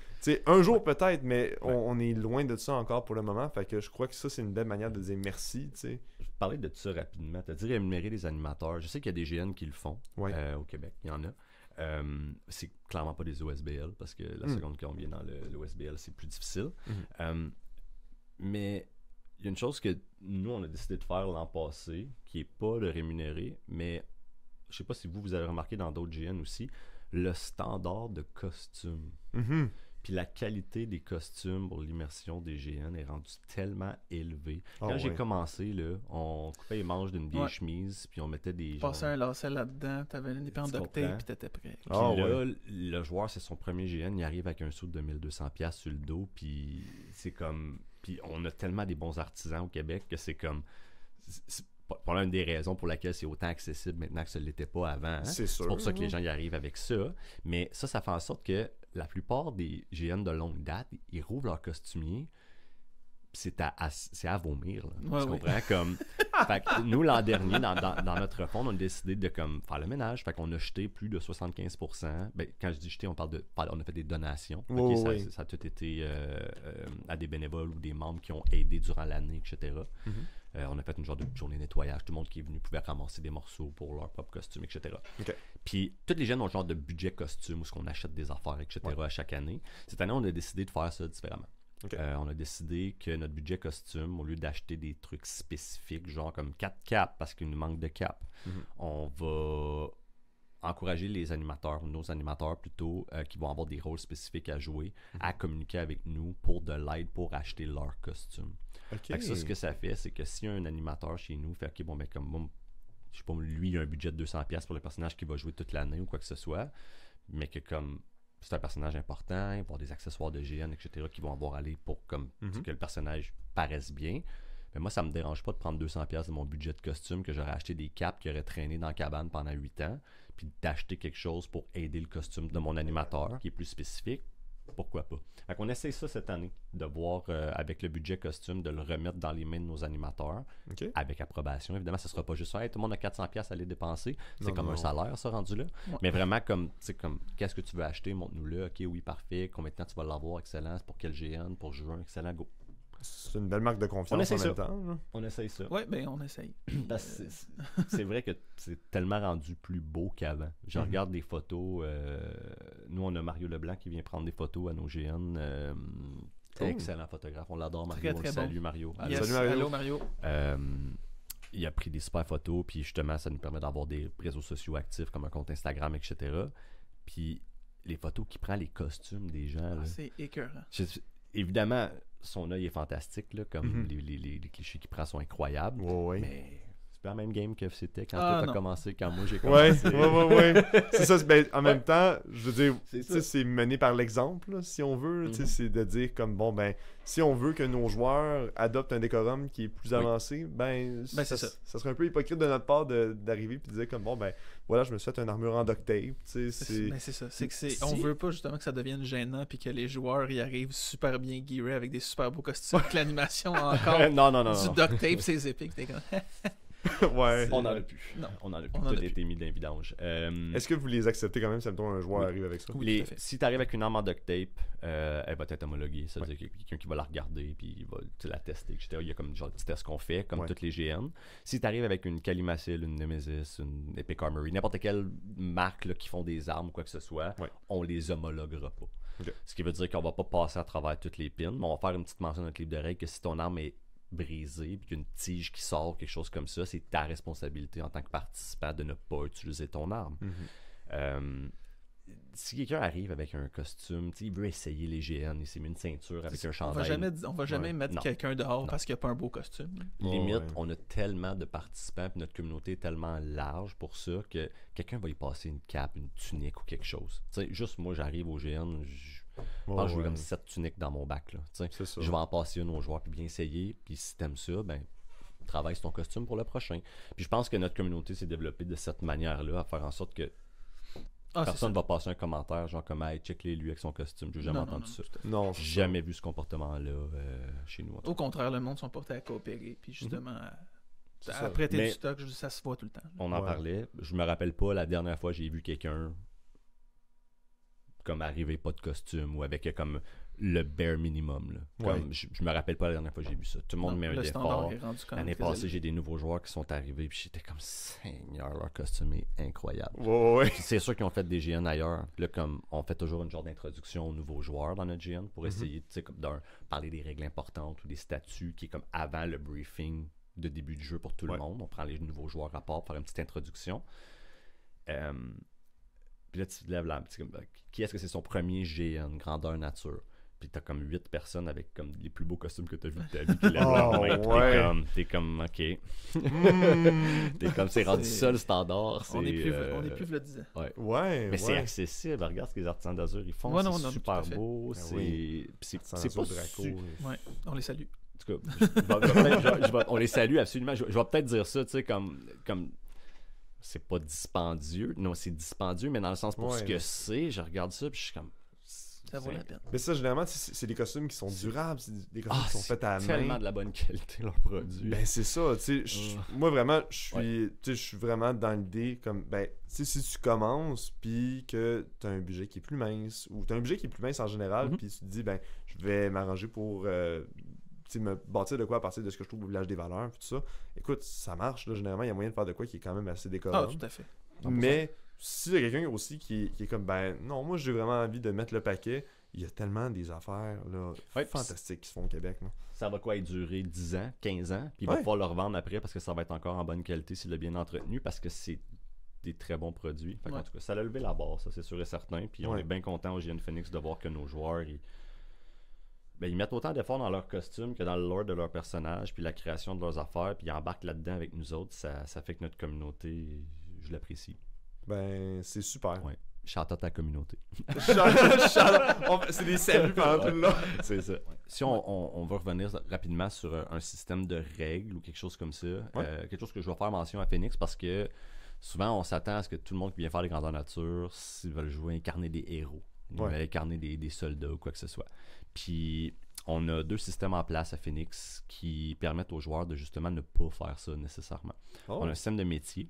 un jour peut-être, mais on est loin de ça encore pour le moment. Fait que je crois que ça, c'est une belle manière de dire merci, tu sais. Je vais parler de ça rapidement. Tu as dit rémunérer les animateurs. Je sais qu'il y a des GN qui le font au Québec. Il y en a. C'est clairement pas des OSBL parce que la seconde qu'on vient dans l'OSBL, c'est plus difficile. Mais il y a une chose que nous, on a décidé de faire l'an passé, qui est pas de rémunérer, mais je sais pas si vous avez remarqué dans d'autres GN aussi, le standard de costume. Puis la qualité des costumes pour l'immersion des GN est rendue tellement élevée. Quand j'ai commencé, là, on coupait les manches d'une vieille chemise, puis on mettait des... Passais un lacet là-dedans, t'avais une épée en duct tape, puis t'étais prêt. Puis là, le joueur, c'est son premier GN, il arrive avec un sou de 1200$ sur le dos, puis c'est comme... Puis on a tellement des bons artisans au Québec que c'est comme... C'est pas une des raisons pour laquelle c'est autant accessible maintenant que ça ne l'était pas avant. Hein? C'est sûr. C'est pour ça que les gens y arrivent avec ça. Mais ça fait en sorte que la plupart des GN de longue date, ils rouvrent leur costumier, c'est à vomir. Là. Tu comprends? Comme... Fait que nous, l'an dernier, dans notre fond, on a décidé de comme, faire le ménage. Fait qu'on a jeté plus de 75%. Ben, quand je dis jeter, on a fait des donations. Ça a tout été à des bénévoles ou des membres qui ont aidé durant l'année, etc. On a fait une genre de journée nettoyage. Tout le monde qui est venu pouvait ramasser des morceaux pour leur propre costume, etc. Puis, tous les jeunes ont un genre de budget costume où on achète des affaires, etc. à chaque année. Cette année, on a décidé de faire ça différemment. On a décidé que notre budget costume, au lieu d'acheter des trucs spécifiques, genre comme 4 capes, parce qu'il nous manque de capes, on va encourager les animateurs, nos animateurs plutôt, qui vont avoir des rôles spécifiques à jouer, à communiquer avec nous pour de l'aide pour acheter leur costume. Fait que ça, ce que ça fait, c'est que s'il y a un animator chez nous, fait OK, bon, ben comme moi, je sais pas, lui, il a un budget de 200$ pour le personnage qui va jouer toute l'année ou quoi que ce soit, mais que comme c'est un personnage important, il va y avoir des accessoires de GN, etc., qui vont avoir aller pour comme que le personnage paraisse bien. Mais moi, ça me dérange pas de prendre 200$ de mon budget de costume que j'aurais acheté des capes qui auraient traîné dans la cabane pendant 8 ans, puis d'acheter quelque chose pour aider le costume de mon animateur, qui est plus spécifique. Pourquoi pas? Fait qu'on essaie ça cette année, de voir avec le budget costume, de le remettre dans les mains de nos animateurs, avec approbation. Évidemment, ce ne sera pas juste ça. Hey, tout le monde a 400$ à aller dépenser. C'est comme un salaire, ça, rendu là. Ouais. Mais vraiment, comme qu'est-ce que tu veux acheter? Montre-nous-le. OK, oui, parfait. Combien de temps tu vas l'avoir? Excellent. C'est pour quel GN? Pour juin? Excellent. Go. C'est une belle marque de confiance en même temps. Là. On essaye ça. Oui, bien, on essaye. C'est vrai que c'est tellement rendu plus beau qu'avant. Je regarde des photos. Nous, on a Mario Leblanc qui vient prendre des photos à nos GN. Excellent photographe. On l'adore, Mario. Très, très Salut, Mario. Salut, Mario. Allô, Mario. Il a pris des super photos. Puis justement, ça nous permet d'avoir des réseaux sociaux actifs comme un compte Instagram, etc. Puis les photos qu'il prend, les costumes des gens. Là, c'est écœurant. Évidemment, son œil est fantastique, là, comme les clichés qu'il prend sont incroyables. Mais c'est pas la même game que c'était quand toi t'as commencé, quand moi j'ai commencé. Ouais. C'est ça, en même temps, je veux dire, c'est mené par l'exemple, là, si on veut. C'est de dire comme, bon, ben, si on veut que nos joueurs adoptent un décorum qui est plus avancé, ça serait un peu hypocrite de notre part d'arriver et de dire comme, bon, ben, voilà, je me suis fait une armure en duct tape. C'est ça. On veut pas justement que ça devienne gênant puis que les joueurs y arrivent super bien gearés avec des super beaux costumes, que l'animation a encore non. du duct tape, c'est épique. T'es comme... On n'en a plus. Non. On n'en a plus. Tout a été mis dans les vidanges. Est-ce que vous les acceptez quand même si un joueur arrive avec ça? Oui, si tu arrives avec une arme en duct tape, elle va être homologuée. Ça veut dire qu'il y a quelqu'un qui va la regarder puis il va la tester, etc. Il y a comme genre de petit test qu'on fait, comme toutes les GN. Si tu arrives avec une Kalimacil, une Nemesis, une Epic Armory, n'importe quelle marque là, qui font des armes ou quoi que ce soit, on les homologuera pas. Ce qui veut dire qu'on va pas passer à travers toutes les pins, mais on va faire une petite mention dans notre livre de règles que si ton arme est brisé, puis qu'une tige qui sort, quelque chose comme ça, c'est ta responsabilité en tant que participant de ne pas utiliser ton arme. Si quelqu'un arrive avec un costume, il veut essayer les GN, il s'est mis une ceinture avec un chandail. On va jamais mettre quelqu'un dehors parce qu'il n'y a pas un beau costume. Limite, on a tellement de participants, puis notre communauté est tellement large pour ça que quelqu'un va y passer une cape, une tunique ou quelque chose. Juste moi, j'arrive au GN, je pense que j'ai comme 7 tuniques dans mon bac. Là, je vais en passer une aux joueurs puis bien essayer. Puis si t'aimes ça, ben travaille sur ton costume pour le prochain. Puis je pense que notre communauté s'est développée de cette manière-là, à faire en sorte que personne ne va passer un commentaire genre comme hey, check-les lui avec son costume. J'ai jamais entendu ça. Non, j'ai jamais vu ce comportement-là chez nous. Au contraire, le monde sont portés à coopérer. Puis justement, à prêter du stock, ça se voit tout le temps. On en parlait. Je me rappelle pas la dernière fois j'ai vu quelqu'un comme arriver pas de costume ou avec comme le bare minimum. Là. Comme, je me rappelle pas la dernière fois que j'ai vu ça. Tout le monde met un effort. L'année passée, j'ai des nouveaux joueurs qui sont arrivés puis j'étais comme Seigneur, leur costume est incroyable. Puis c'est sûr qu'ils ont fait des GN ailleurs. Puis là, comme on fait toujours une genre d'introduction aux nouveaux joueurs dans notre GN pour essayer comme parler des règles importantes ou des statuts qui est comme avant le briefing de début du jeu pour tout le monde. On prend les nouveaux joueurs à part, faire une petite introduction. Puis là, tu te lèves là, comme, qui est-ce que c'est son premier GN, grandeur nature? Puis t'as comme 8 personnes avec comme les plus beaux costumes que t'as vu de ta vie qui lèvent la main. T'es comme, ok. T'es comme, c'est rendu ça le standard. On est plus le 10 ans. Mais c'est accessible. Regarde ce que les artisans d'Azur ils font. C'est super beau. C'est pas Draco. On les salue. En tout cas, on les salue absolument. Je vais peut-être dire ça, tu sais, comme c'est pas dispendieux. Non, c'est dispendieux, mais dans le sens pour ce que c'est, je regarde ça puis je suis comme ça vaut la peine. Mais ça, généralement, c'est des costumes qui sont durables, c'est des costumes qui sont faits à la main. C'est tellement de la bonne qualité, leurs produits. Ben, c'est ça, tu sais. Moi, vraiment, je suis vraiment dans l'idée comme, ben, tu sais, si tu commences, puis que tu as un budget qui est plus mince, ou tu as un budget qui est plus mince en général, puis tu te dis, ben, je vais m'arranger pour me bâtir de quoi à partir de ce que je trouve au village des valeurs, puis tout ça. Écoute, ça marche, là, généralement, il y a moyen de faire de quoi qui est quand même assez décorant. Tout à fait. 100%. Mais si il y a quelqu'un aussi qui est comme, ben non, moi j'ai vraiment envie de mettre le paquet, il y a tellement des affaires là, fantastiques qui se font au Québec. Là. Ça va quoi, durer 10 ans, 15 ans, puis il va pouvoir le revendre après parce que ça va être encore en bonne qualité s'il est bien entretenu, parce que c'est des très bons produits. Fait en tout cas, ça a levé la barre, ça c'est sûr et certain, puis on est bien content au GN Phoenix de voir que nos joueurs, ils mettent autant d'efforts dans leur costume que dans le lore de leur personnage, puis la création de leurs affaires, puis ils embarquent là-dedans avec nous autres, ça fait que notre communauté, je l'apprécie. Ben, c'est super. Ouais. Shout-out à ta communauté. C'est des saluts pendant tout le long. C'est ça. Si on veut revenir rapidement sur un système de règles ou quelque chose comme ça, quelque chose que je vais faire mention à Phoenix, parce que souvent on s'attend à ce que tout le monde qui vient faire les grandeurs nature, s'ils veulent jouer, incarner des héros, ils veulent incarner des soldats ou quoi que ce soit. Puis on a 2 systèmes en place à Phoenix qui permettent aux joueurs de justement ne pas faire ça nécessairement. On a un système de métier.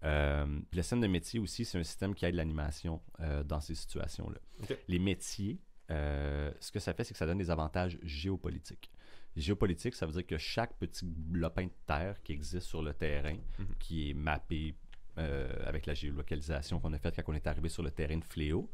Le système de métier aussi, c'est un système qui aide l'animation dans ces situations-là. Okay. Les métiers, ce que ça fait, c'est que ça donne des avantages géopolitiques. Géopolitique, ça veut dire que chaque petit lopin de terre qui existe sur le terrain, qui est mappé avec la géolocalisation qu'on a faite quand on est arrivé sur le terrain de Fléau,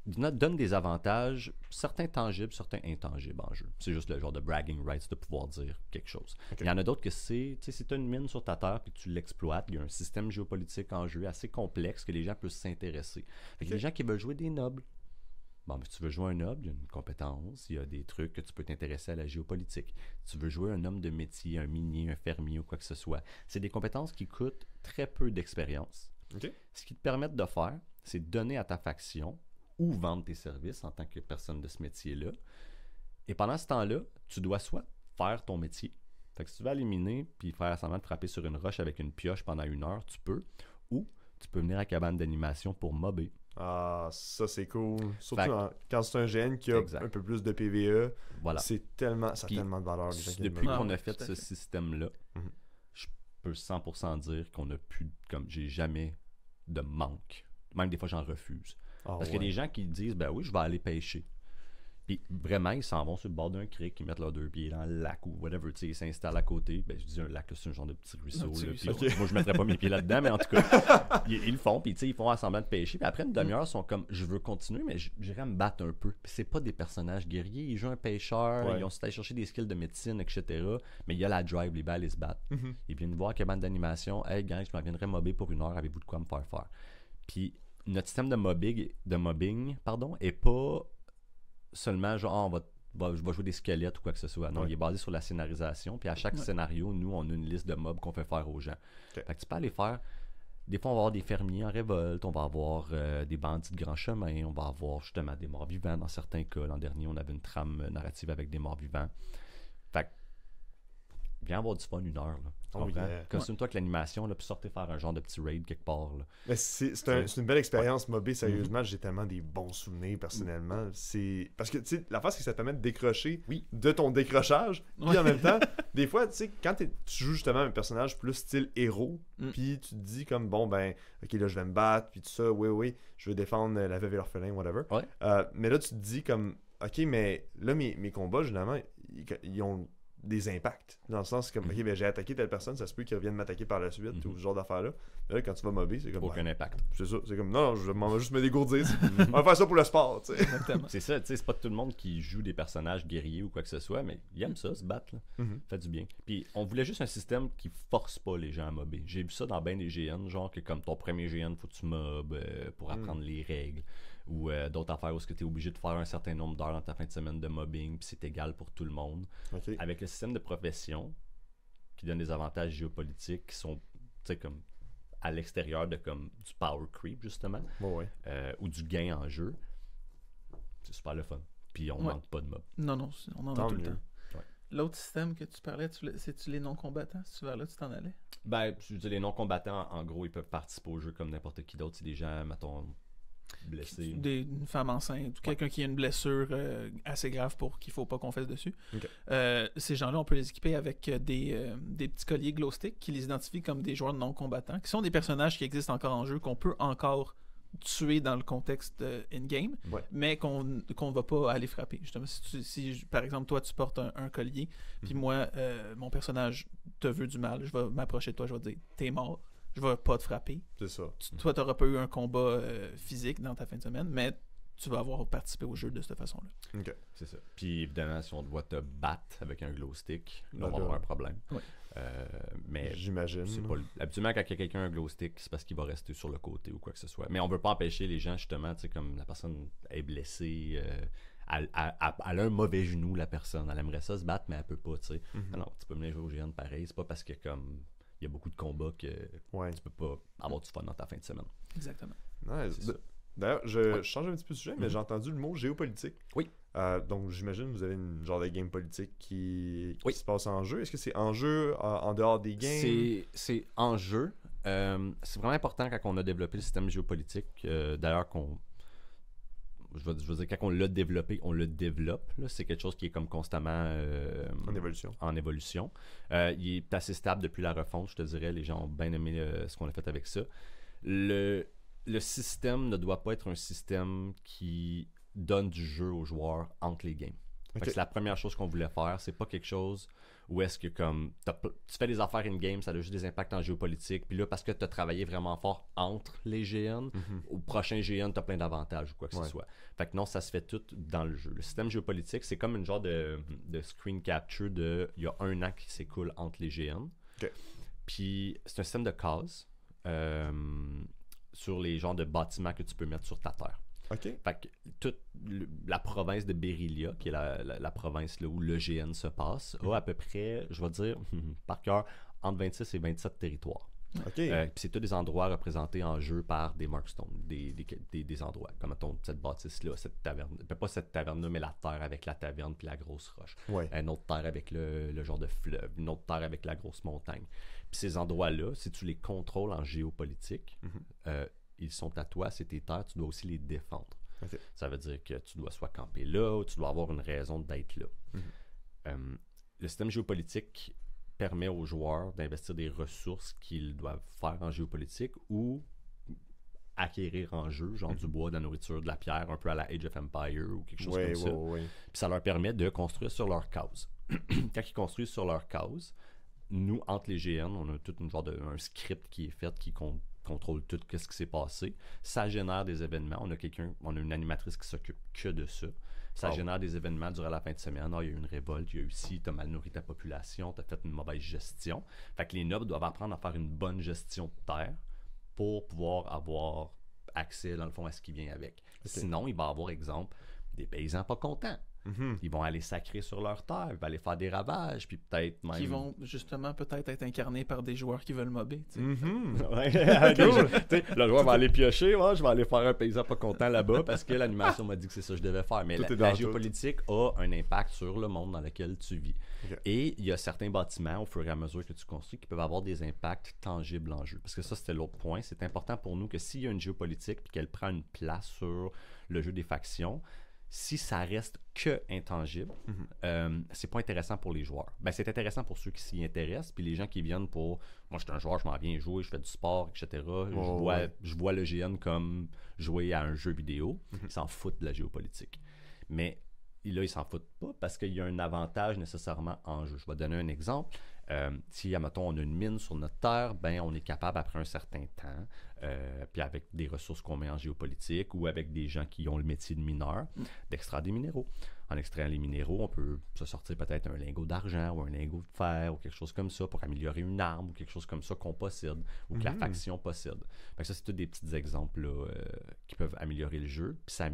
donne des avantages, certains tangibles, certains intangibles en jeu. C'est juste le genre de bragging rights de pouvoir dire quelque chose. Okay. Il y en a d'autres que si tu as une mine sur ta terre et que tu l'exploites, il y a un système géopolitique en jeu assez complexe que les gens peuvent s'intéresser. Il y a des gens qui veulent jouer des nobles. Bon, mais si tu veux jouer un noble, il y a une compétence, il y a des trucs que tu peux t'intéresser à la géopolitique. Si tu veux jouer un homme de métier, un minier, un fermier ou quoi que ce soit, c'est des compétences qui coûtent très peu d'expérience. Okay. Ce qui te permettent de faire, c'est donner à ta faction ou vendre tes services en tant que personne de ce métier-là. Et pendant ce temps-là, tu dois soit faire ton métier. Fait que si tu veux éliminer puis faire semblant de frapper sur une roche avec une pioche pendant 1 heure, tu peux. Ou tu peux venir à cabane d'animation pour mobber. Ah, ça c'est cool. Surtout quand c'est un GN qui a un peu plus de PVE, ça a tellement de valeur. Depuis qu'on a fait ce système-là, je peux 100% dire qu'on a plus, comme j'ai jamais de manque. Même des fois, j'en refuse. Parce qu'il y a des gens qui disent, ben oui, je vais aller pêcher. Puis vraiment, ils s'en vont sur le bord d'un creek, ils mettent leurs 2 pieds dans le lac ou whatever, tu sais, ils s'installent à côté. Ben je dis un lac, c'est un genre de petit ruisseau. Moi, je mettrais pas mes pieds là-dedans, mais en tout cas, ils le font, puis tu sais, ils font semblant de pêcher. Puis après une demi-heure, ils sont comme, je veux continuer, mais j'irais me battre un peu. Puis c'est pas des personnages guerriers, ils jouent un pêcheur, ils ont allé chercher des skills de médecine, etc. Mais il y a la drive, les balles, ils se battent. Ils viennent voir cabane d'animation, hey gang, je m'en viendrais mobber pour 1 heure, avez-vous de quoi me faire faire? Puis notre système de mobbing est pas seulement genre je vais jouer des squelettes ou quoi que ce soit. Non, il est basé sur la scénarisation. Puis à chaque scénario, nous, on a une liste de mobs qu'on fait faire aux gens. Fait que tu peux aller faire. Des fois, on va avoir des fermiers en révolte, on va avoir des bandits de grand chemin, on va avoir justement des morts vivants dans certains cas. L'an dernier, on avait une trame narrative avec des morts vivants. Fait que viens avoir du fun 1 heure. Costume-toi avec l'animation, puis sortez faire un genre de petit raid quelque part. Là. Mais c'est une belle expérience, mobber, sérieusement. J'ai tellement des bons souvenirs personnellement. Parce que la face, c'est que ça te permet de décrocher de ton décrochage. Puis en même temps, des fois, tu sais, quand tu joues justement un personnage plus style héros, puis tu te dis comme, bon, ben, ok, là, je vais me battre, puis tout ça, oui, je veux défendre la veuve et l'orphelin, whatever. Mais là, tu te dis comme, ok, mais là, mes combats, généralement, ils ont des impacts. Dans le sens comme, ok, ben, j'ai attaqué telle personne, ça se peut qu'il revienne m'attaquer par la suite, ou ce genre d'affaires-là. Mais là, quand tu vas mobber, c'est comme. Aucun impact. C'est ça. C'est comme, non, je m'en vais juste me dégourdir. On va faire ça pour le sport, tu sais. Exactement. C'est ça, tu sais, c'est pas tout le monde qui joue des personnages guerriers ou quoi que ce soit, mais ils aiment ça, se battre, là. Fait du bien. Puis, on voulait juste un système qui force pas les gens à mobber. J'ai vu ça dans ben des GN, genre que comme ton premier GN, faut que tu mobs pour apprendre les règles. Ou d'autres affaires où tu es obligé de faire un certain nombre d'heures dans ta fin de semaine de mobbing, puis c'est égal pour tout le monde. Avec le système de profession qui donne des avantages géopolitiques qui sont, tu sais, comme à l'extérieur de comme du power creep, justement, ou du gain en jeu, c'est super le fun. Puis on manque pas de mobs. Non, on en a tout le temps. L'autre système que tu parlais, c'est-tu les non-combattants? C'est vers là tu t'en allais? Ben, je veux dire, les non-combattants, en gros, ils peuvent participer au jeu comme n'importe qui d'autre. C'est des gens, mettons, blessés. Une femme enceinte ou quelqu'un qui a une blessure assez grave pour qu'il ne faut pas qu'on fasse dessus. Ces gens-là, on peut les équiper avec des petits colliers glow stick qui les identifient comme des joueurs non combattants, qui sont des personnages qui existent encore en jeu, qu'on peut encore tuer dans le contexte in-game, mais qu'on ne va pas aller frapper. Justement, si par exemple, toi, tu portes un collier, puis moi, mon personnage te veut du mal, je vais m'approcher de toi, je vais te dire « t'es mort ». je vais pas te frapper. C'est ça. Toi, tu n'auras pas eu un combat physique dans ta fin de semaine, mais tu vas avoir participé au jeu de cette façon-là. OK. C'est ça. Puis évidemment, si on doit te battre avec un glow stick, là, on va Là, avoir un problème. Oui. Mais j'imagine. c'est pas habituellement, quand il y a quelqu'un un glow stick, c'est parce qu'il va rester sur le côté ou quoi que ce soit. Mais on veut pas empêcher les gens, justement, tu sais, comme la personne est blessée, elle a un mauvais genou, la personne. Elle aimerait ça se battre, mais elle peut pas, tu sais. Non, tu peux venir jouer au GN pareil. C'est pas parce que comme il y a beaucoup de combats que tu peux pas avoir du fun dans ta fin de semaine. Exactement. Nice. D'ailleurs, je change un petit peu de sujet, mais j'ai entendu le mot géopolitique. Oui. Donc, j'imagine que vous avez une genre de game politique qui Oui. se passe en jeu. Est-ce que c'est en jeu, en dehors des games? C'est en jeu. C'est vraiment important quand on a développé le système géopolitique. D'ailleurs, je veux dire, quand on l'a développé, on le développe. Là. C'est quelque chose qui est comme constamment en évolution. Il est assez stable depuis la refonte, je te dirais. Les gens ont bien aimé ce qu'on a fait avec ça. Le système ne doit pas être un système qui donne du jeu aux joueurs entre les games. Okay. C'est la première chose qu'on voulait faire. C'est pas quelque chose où est-ce que comme tu fais des affaires in-game, ça a juste des impacts en géopolitique. Puis là, parce que tu as travaillé vraiment fort entre les GN, au prochain GN, tu as plein d'avantages ou quoi que ce soit. Fait que non, ça se fait tout dans le jeu. Le système géopolitique, c'est comme une genre de screen capture de il y a 1 an qui s'écoule entre les GN. Okay. Puis c'est un système de cases. Sur les genres de bâtiments que tu peux mettre sur ta terre. OK. Fait que toute la province de Berylia, qui est la province là, où le GN se passe, a à peu près, je vais dire, par cœur, entre 26 et 27 territoires. OK. Puis c'est tous des endroits représentés en jeu par des markstones, des endroits. Comme mettons cette bâtisse-là, cette taverne, pas cette taverne-là, mais la terre avec la taverne puis la grosse roche. Ouais. Une autre terre avec le genre de fleuve, une autre terre avec la grosse montagne. Puis ces endroits-là, si tu les contrôles en géopolitique, ils sont à toi, c'est tes terres, tu dois aussi les défendre. Okay. Ça veut dire que tu dois soit camper là, ou tu dois avoir une raison d'être là. Le système géopolitique permet aux joueurs d'investir des ressources qu'ils doivent faire en géopolitique ou acquérir en jeu, genre du bois, de la nourriture, de la pierre, un peu à la Age of Empire ou quelque chose comme ça. Puis ça leur permet de construire sur leur case. Quand ils construisent sur leur case, nous, entre les GN, on a tout un script qui est fait qui contrôle tout ce qui s'est passé. Ça génère des événements. On a une animatrice qui s'occupe que de ça. Ça génère des événements durant la fin de semaine. Il y a eu une révolte, il y a eu ci, tu as mal nourri ta population, tu as fait une mauvaise gestion. Fait que les nobles doivent apprendre à faire une bonne gestion de terre pour pouvoir avoir accès, dans le fond, à ce qui vient avec. Okay. Sinon, il va y avoir, exemple, des paysans pas contents. Ils vont aller sacrer sur leur terre, ils vont aller faire des ravages, puis peut-être même... Qui vont justement peut-être être incarnés par des joueurs qui veulent mobber. Le joueur va aller piocher, je vais aller faire un paysan pas content là-bas parce que l'animation m'a dit que c'est ça que je devais faire. Mais la géopolitique a un impact sur le monde dans lequel tu vis. Okay. Et il y a certains bâtiments, au fur et à mesure que tu construis, qui peuvent avoir des impacts tangibles en jeu. Parce que ça, c'était l'autre point. C'est important pour nous que s'il y a une géopolitique et qu'elle prend une place sur le jeu des factions, si ça reste que intangible, c'est pas intéressant pour les joueurs. Ben, c'est intéressant pour ceux qui s'y intéressent, puis les gens qui viennent pour... Moi, je suis un joueur, je m'en viens jouer, je fais du sport, etc. Je vois le GN comme jouer à un jeu vidéo. Ils s'en foutent de la géopolitique. Mais là, ils s'en foutent pas parce qu'il y a un avantage nécessairement en jeu. Je vais donner un exemple. Si, admettons, on a une mine sur notre terre, ben on est capable, après un certain temps, puis avec des ressources qu'on met en géopolitique ou avec des gens qui ont le métier de mineur, d'extraire des minéraux. En extrayant les minéraux, on peut se sortir peut-être un lingot d'argent ou un lingot de fer ou quelque chose comme ça pour améliorer une arme ou quelque chose comme ça qu'on possède ou que la faction possède. Fait que ça, c'est tous des petits exemples là, qui peuvent améliorer le jeu. Puis ça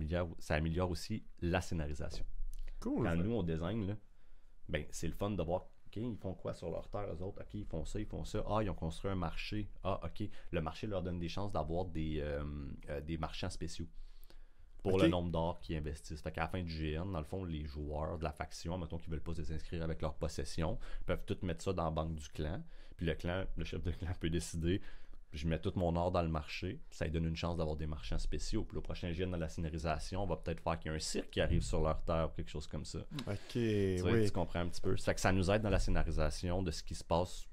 améliore aussi la scénarisation. Cool. Quand nous, on design, là, ben, c'est le fun de voir OK, ils font quoi sur leur terre, eux autres? OK, ils font ça, ils font ça. Ah, ils ont construit un marché. Ah, OK. Le marché leur donne des chances d'avoir des marchands spéciaux pour le nombre d'or qu'ils investissent. Fait qu'à la fin du GN, dans le fond, les joueurs de la faction, mettons qu'ils veulent pas se inscrire avec leur possession, peuvent tout mettre ça dans la banque du clan. Puis le chef de clan peut décider, je mets tout mon or dans le marché, ça lui donne une chance d'avoir des marchands spéciaux. Puis le prochain GN dans la scénarisation, on va peut-être faire qu'il y a un cirque qui arrive sur leur terre ou quelque chose comme ça. OK, tu comprends un petit peu. Ça fait que ça nous aide dans la scénarisation de ce qui se passe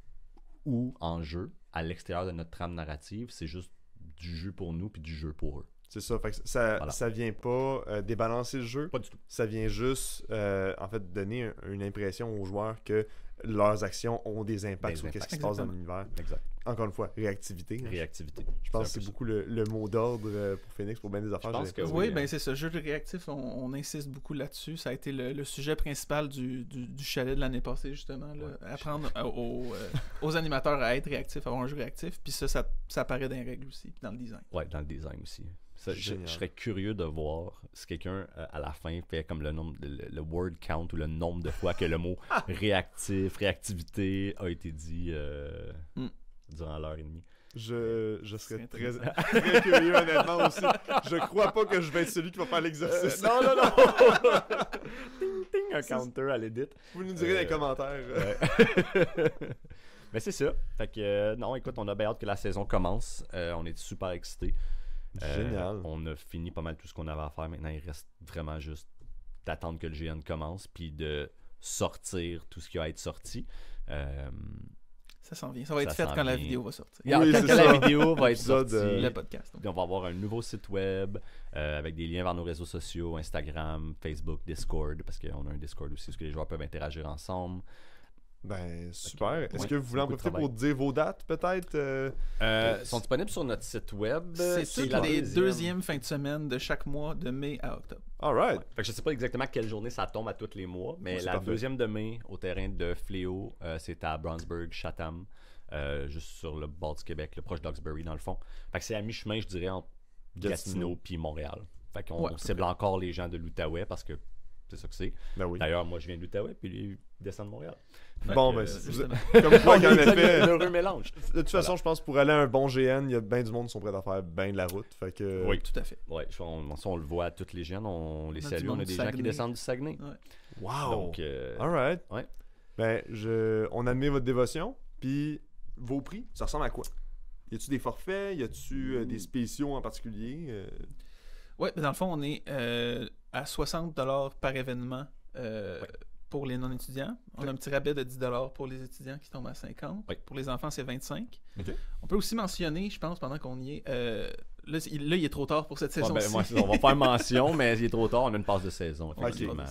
en jeu, à l'extérieur de notre trame narrative. C'est juste du jeu pour nous puis du jeu pour eux. C'est ça, fait que ça, Voilà. ça vient pas débalancer le jeu. Pas du tout. Ça vient juste, en fait, donner une impression aux joueurs que leurs actions ont des impacts sur ce qui se passe dans l'univers. Exact. Encore une fois, réactivité. Réactivité. Je pense que C'est un c'est peu beaucoup le mot d'ordre pour Phoenix, pour bien des affaires. Je pense que Oui, oui, ben c'est ça. Jeu réactif, on insiste beaucoup là-dessus. Ça a été le sujet principal du chalet de l'année passée, justement. Là. Apprendre aux animateurs à être réactifs, à avoir un jeu réactif. Puis ça apparaît dans les règles aussi, puis dans le design. Ouais, dans le design aussi. Ça, je Génial. serais curieux de voir si quelqu'un, à la fin, fait comme le word count ou le nombre de fois que le mot réactif, réactivité a été dit durant l'heure et demie. Je serais C'est très, intéressant. très curieux, honnêtement, aussi. Je crois pas que je vais être celui qui va faire l'exercice. Non! Ting, ting, un counter à l'édit. Vous nous direz dans les commentaires. Mais c'est ça. Fait que, non, écoute, on a bien hâte que la saison commence. On est super excités. Génial. On a fini pas mal tout ce qu'on avait à faire. Maintenant, il reste vraiment juste d'attendre que le GN commence puis de sortir tout ce qui va être sorti. Ça s'en vient. Ça va être Ça fait s'en quand la vient. vidéo va sortir. Oui, Quand c'est ça. la vidéo va être Épisode, sortie, Le podcast. donc. puis on va avoir un nouveau site web avec des liens vers nos réseaux sociaux, Instagram, Facebook, Discord, parce qu'on a un Discord aussi où les joueurs peuvent interagir ensemble. Ben, super. Est-ce ouais, que vous voulez en beaucoup de profiter pour dire vos dates, peut-être? Sont disponibles sur notre site web. C'est toutes la les deuxièmes fins de semaine de chaque mois, de mai à octobre. Alright. Fait que je sais pas exactement quelle journée ça tombe à tous les mois, mais Ouais, c'est la parfait. deuxième de mai au terrain de Fléau, c'est à Brownsburg, Chatham, juste sur le bord du Québec, le proche d'Oxbury dans le fond. Fait que c'est à mi-chemin, je dirais, entre Gatineau puis Montréal. Fait qu'on Ouais. cible encore les gens de l'Outaouais parce que c'est ça que c'est. Ben oui. D'ailleurs, moi je viens de l'Outaouais puis lui il descend de Montréal. Fait Bon, que, ben, justement. comme quoi, qu'en on est effet, un heureux mélange. de toute façon, je pense pour aller à un bon GN, il y a bien du monde qui sont prêts à faire bien de la route. Fait que. Oui. Tout à fait. Ouais, on le voit à toutes les jeunes, on les On a salue, du on monde a du des gens qui Saguenay. descendent du Saguenay. Wow. Donc, Alright. ouais. Ben, on admet votre dévotion. Puis, vos prix, ça ressemble à quoi? Y a-tu des forfaits? Y a-tu des spéciaux en particulier? Ouais, mais dans le fond, on est à 60$ par événement pour les non-étudiants. On a un petit rabais de 10$ pour les étudiants qui tombent à 50$. Oui. Pour les enfants, c'est 25$. Ok. On peut aussi mentionner, je pense, pendant qu'on y est, là, il est trop tard pour cette saison-ci. ben, moi, on va faire mention, mais il est trop tard, on a une passe de saison, Ok. effectivement.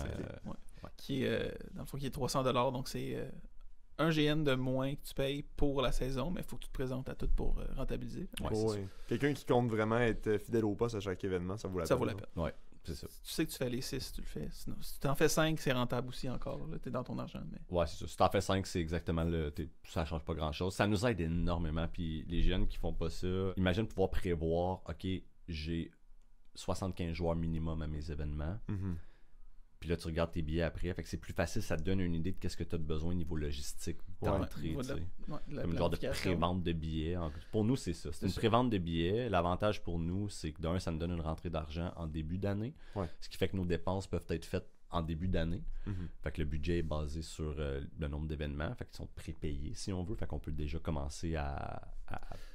Qui est, dans le fond, qui est 300$. Donc, c'est un GN de moins que tu payes pour la saison, mais il faut que tu te présentes à tout pour rentabiliser. Ouais, Oh, c'est ouais. Quelqu'un qui compte vraiment être fidèle au poste à chaque événement, ça vaut la peine. Ça vaut la peine. Ouais, c'est ça. Tu sais que tu fais les 6, tu le fais. Sinon, si tu en fais 5, c'est rentable aussi encore. Tu es dans ton argent. Mais... Ouais, c'est ça. Si t'en fais 5, c'est exactement ça change pas grand-chose. Ça nous aide énormément. Puis les jeunes qui font pas ça, imagine pouvoir prévoir, OK, j'ai 75 joueurs minimum à mes événements. Mhm. Puis là, tu regardes tes billets après. Fait que c'est plus facile, ça te donne une idée de qu'est-ce que tu as besoin au niveau logistique d'entrée. niveau de tu sais. la Comme genre de planification. pré-vente de billets. Pour nous, c'est ça. C'est une ça. pré-vente de billets. L'avantage pour nous, c'est que d'un, ça nous donne une rentrée d'argent en début d'année. Ouais. Ce qui fait que nos dépenses peuvent être faites en début d'année. Mhm. Fait que le budget est basé sur le nombre d'événements. Fait qu'ils sont prépayés si on veut. Fait qu'on peut déjà commencer à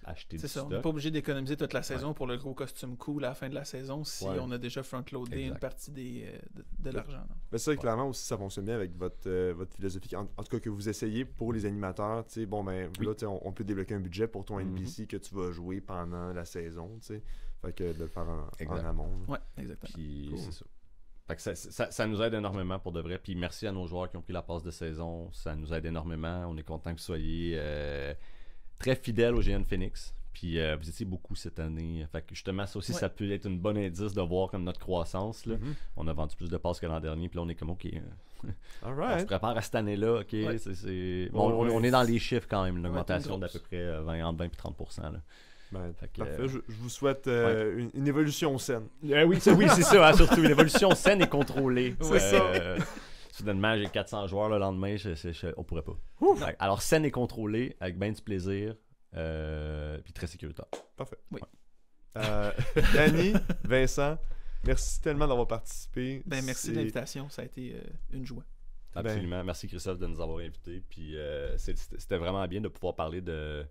acheter du C'est ça, on stock. n'est pas obligé d'économiser toute la saison pour le gros costume cool à la fin de la saison si Ouais. on a déjà front-loadé Exact. une partie de l'argent. non? Ben ça, clairement aussi, ça fonctionne bien avec votre philosophie. En tout cas, que vous essayez pour les animateurs. Tu sais, bon, ben Oui. là, tu sais, on peut débloquer un budget pour ton Mhm. NPC que tu vas jouer pendant la saison. Tu sais. Fait que de le faire en Exact. amont. là. Ouais, exactement. Puis Cool. c'est ça. Fait que ça nous aide énormément pour de vrai. Puis merci à nos joueurs qui ont pris la passe de saison. Ça nous aide énormément. On est content que vous soyez très fidèles au GN Phoenix. Puis vous étiez beaucoup cette année. Fait que justement, ça aussi, Ouais. ça peut être une bonne indice de voir comme notre croissance. Là. Mhm. On a vendu plus de passes que l'an dernier. Puis là, on est comme, OK, on se Alright. prépare à cette année-là. OK, Ouais. Bon, Ouais. on est dans les chiffres quand même. Une augmentation une d'à grosse. peu près entre 20 et 30%. Là. Ben, Fait que, parfait. Je vous souhaite une évolution saine. Oui, c'est ça, hein, surtout une évolution saine et contrôlée. C'est ça. Soudainement, j'ai 400 joueurs le lendemain, on pourrait pas. Ouais, alors, saine et contrôlée, avec bien du plaisir, puis très sécuritaire. Parfait. Oui. Danny, Vincent, merci tellement d'avoir participé. Ben, merci C'est- de l'invitation, ça a été une joie. Absolument. Merci Christophe de nous avoir invités. Puis c'était vraiment bien de pouvoir parler de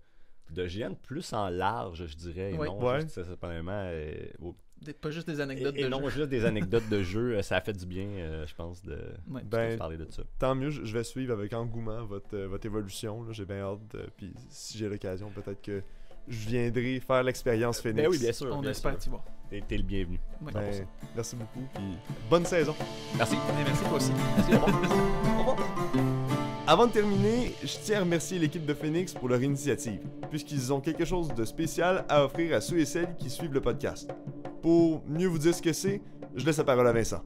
GN plus en large, je dirais, et Oui. non Ouais. juste simplement. Pas juste des anecdotes Et de non jeu. juste des anecdotes de jeu. Ça a fait du bien, je pense, de Ouais. Ben, parler de ça. tant mieux, je vais suivre avec engouement votre évolution. là. J'ai bien hâte. Puis si j'ai l'occasion, peut-être que je viendrai faire l'expérience Phoenix. Ben oui, bien sûr. On bien espère sûr. t'y voir. T'es le bienvenu. Ouais. Ben, merci beaucoup, puis bonne saison. Merci. Merci toi aussi. Merci, au revoir. Au revoir. Avant de terminer, je tiens à remercier l'équipe de Phoenix pour leur initiative, puisqu'ils ont quelque chose de spécial à offrir à ceux et celles qui suivent le podcast. Pour mieux vous dire ce que c'est, je laisse la parole à Vincent.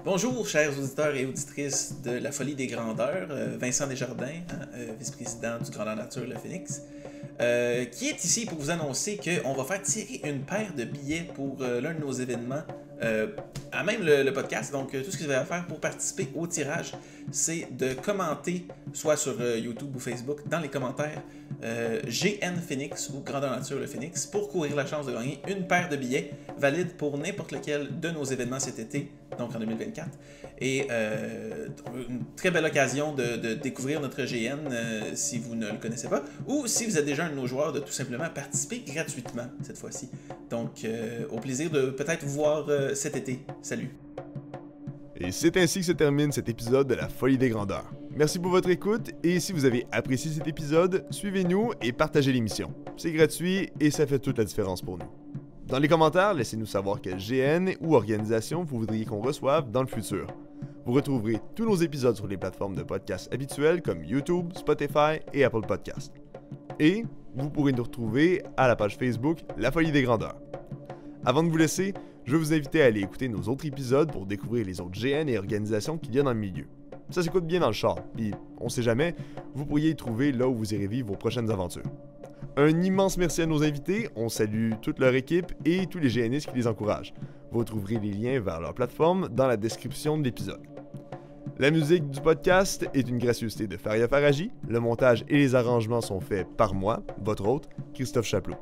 Bonjour, chers auditeurs et auditrices de La Folie des Grandeurs. Vincent Desjardins, vice-président du Grandeur Nature Le Phoenix, qui est ici pour vous annoncer qu'on va faire tirer une paire de billets pour l'un de nos événements, à même le podcast. Donc, tout ce que vous avez à faire pour participer au tirage, c'est de commenter, soit sur YouTube ou Facebook, dans les commentaires, GN Phoenix ou Grandeur Nature Le Phoenix, pour courir la chance de gagner une paire de billets valides pour n'importe lequel de nos événements cet été, donc en 2024. Et une très belle occasion de découvrir notre GN si vous ne le connaissez pas, ou si vous êtes déjà un de nos joueurs, de tout simplement participer gratuitement cette fois-ci. Donc, au plaisir de peut-être vous voir cet été. Salut! Et c'est ainsi que se termine cet épisode de La Folie des Grandeurs. Merci pour votre écoute, et si vous avez apprécié cet épisode, suivez-nous et partagez l'émission. C'est gratuit et ça fait toute la différence pour nous. Dans les commentaires, laissez-nous savoir quelle GN ou organisation vous voudriez qu'on reçoive dans le futur. Vous retrouverez tous nos épisodes sur les plateformes de podcasts habituelles comme YouTube, Spotify et Apple Podcasts. Et vous pourrez nous retrouver à la page Facebook La Folie des Grandeurs. Avant de vous laisser, je vais vous inviter à aller écouter nos autres épisodes pour découvrir les autres GN et organisations qu'il y a dans le milieu. Ça s'écoute bien dans le char, puis on sait jamais, vous pourriez y trouver là où vous irez vivre vos prochaines aventures. Un immense merci à nos invités, on salue toute leur équipe et tous les GNistes qui les encouragent. Vous retrouverez les liens vers leur plateforme dans la description de l'épisode. La musique du podcast est une gracieuseté de Faria Faraji, le montage et les arrangements sont faits par moi, votre hôte, Christophe Chapelot.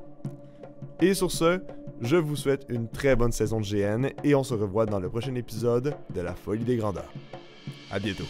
Et sur ce, je vous souhaite une très bonne saison de GN et on se revoit dans le prochain épisode de La Folie des Grandeurs. À bientôt.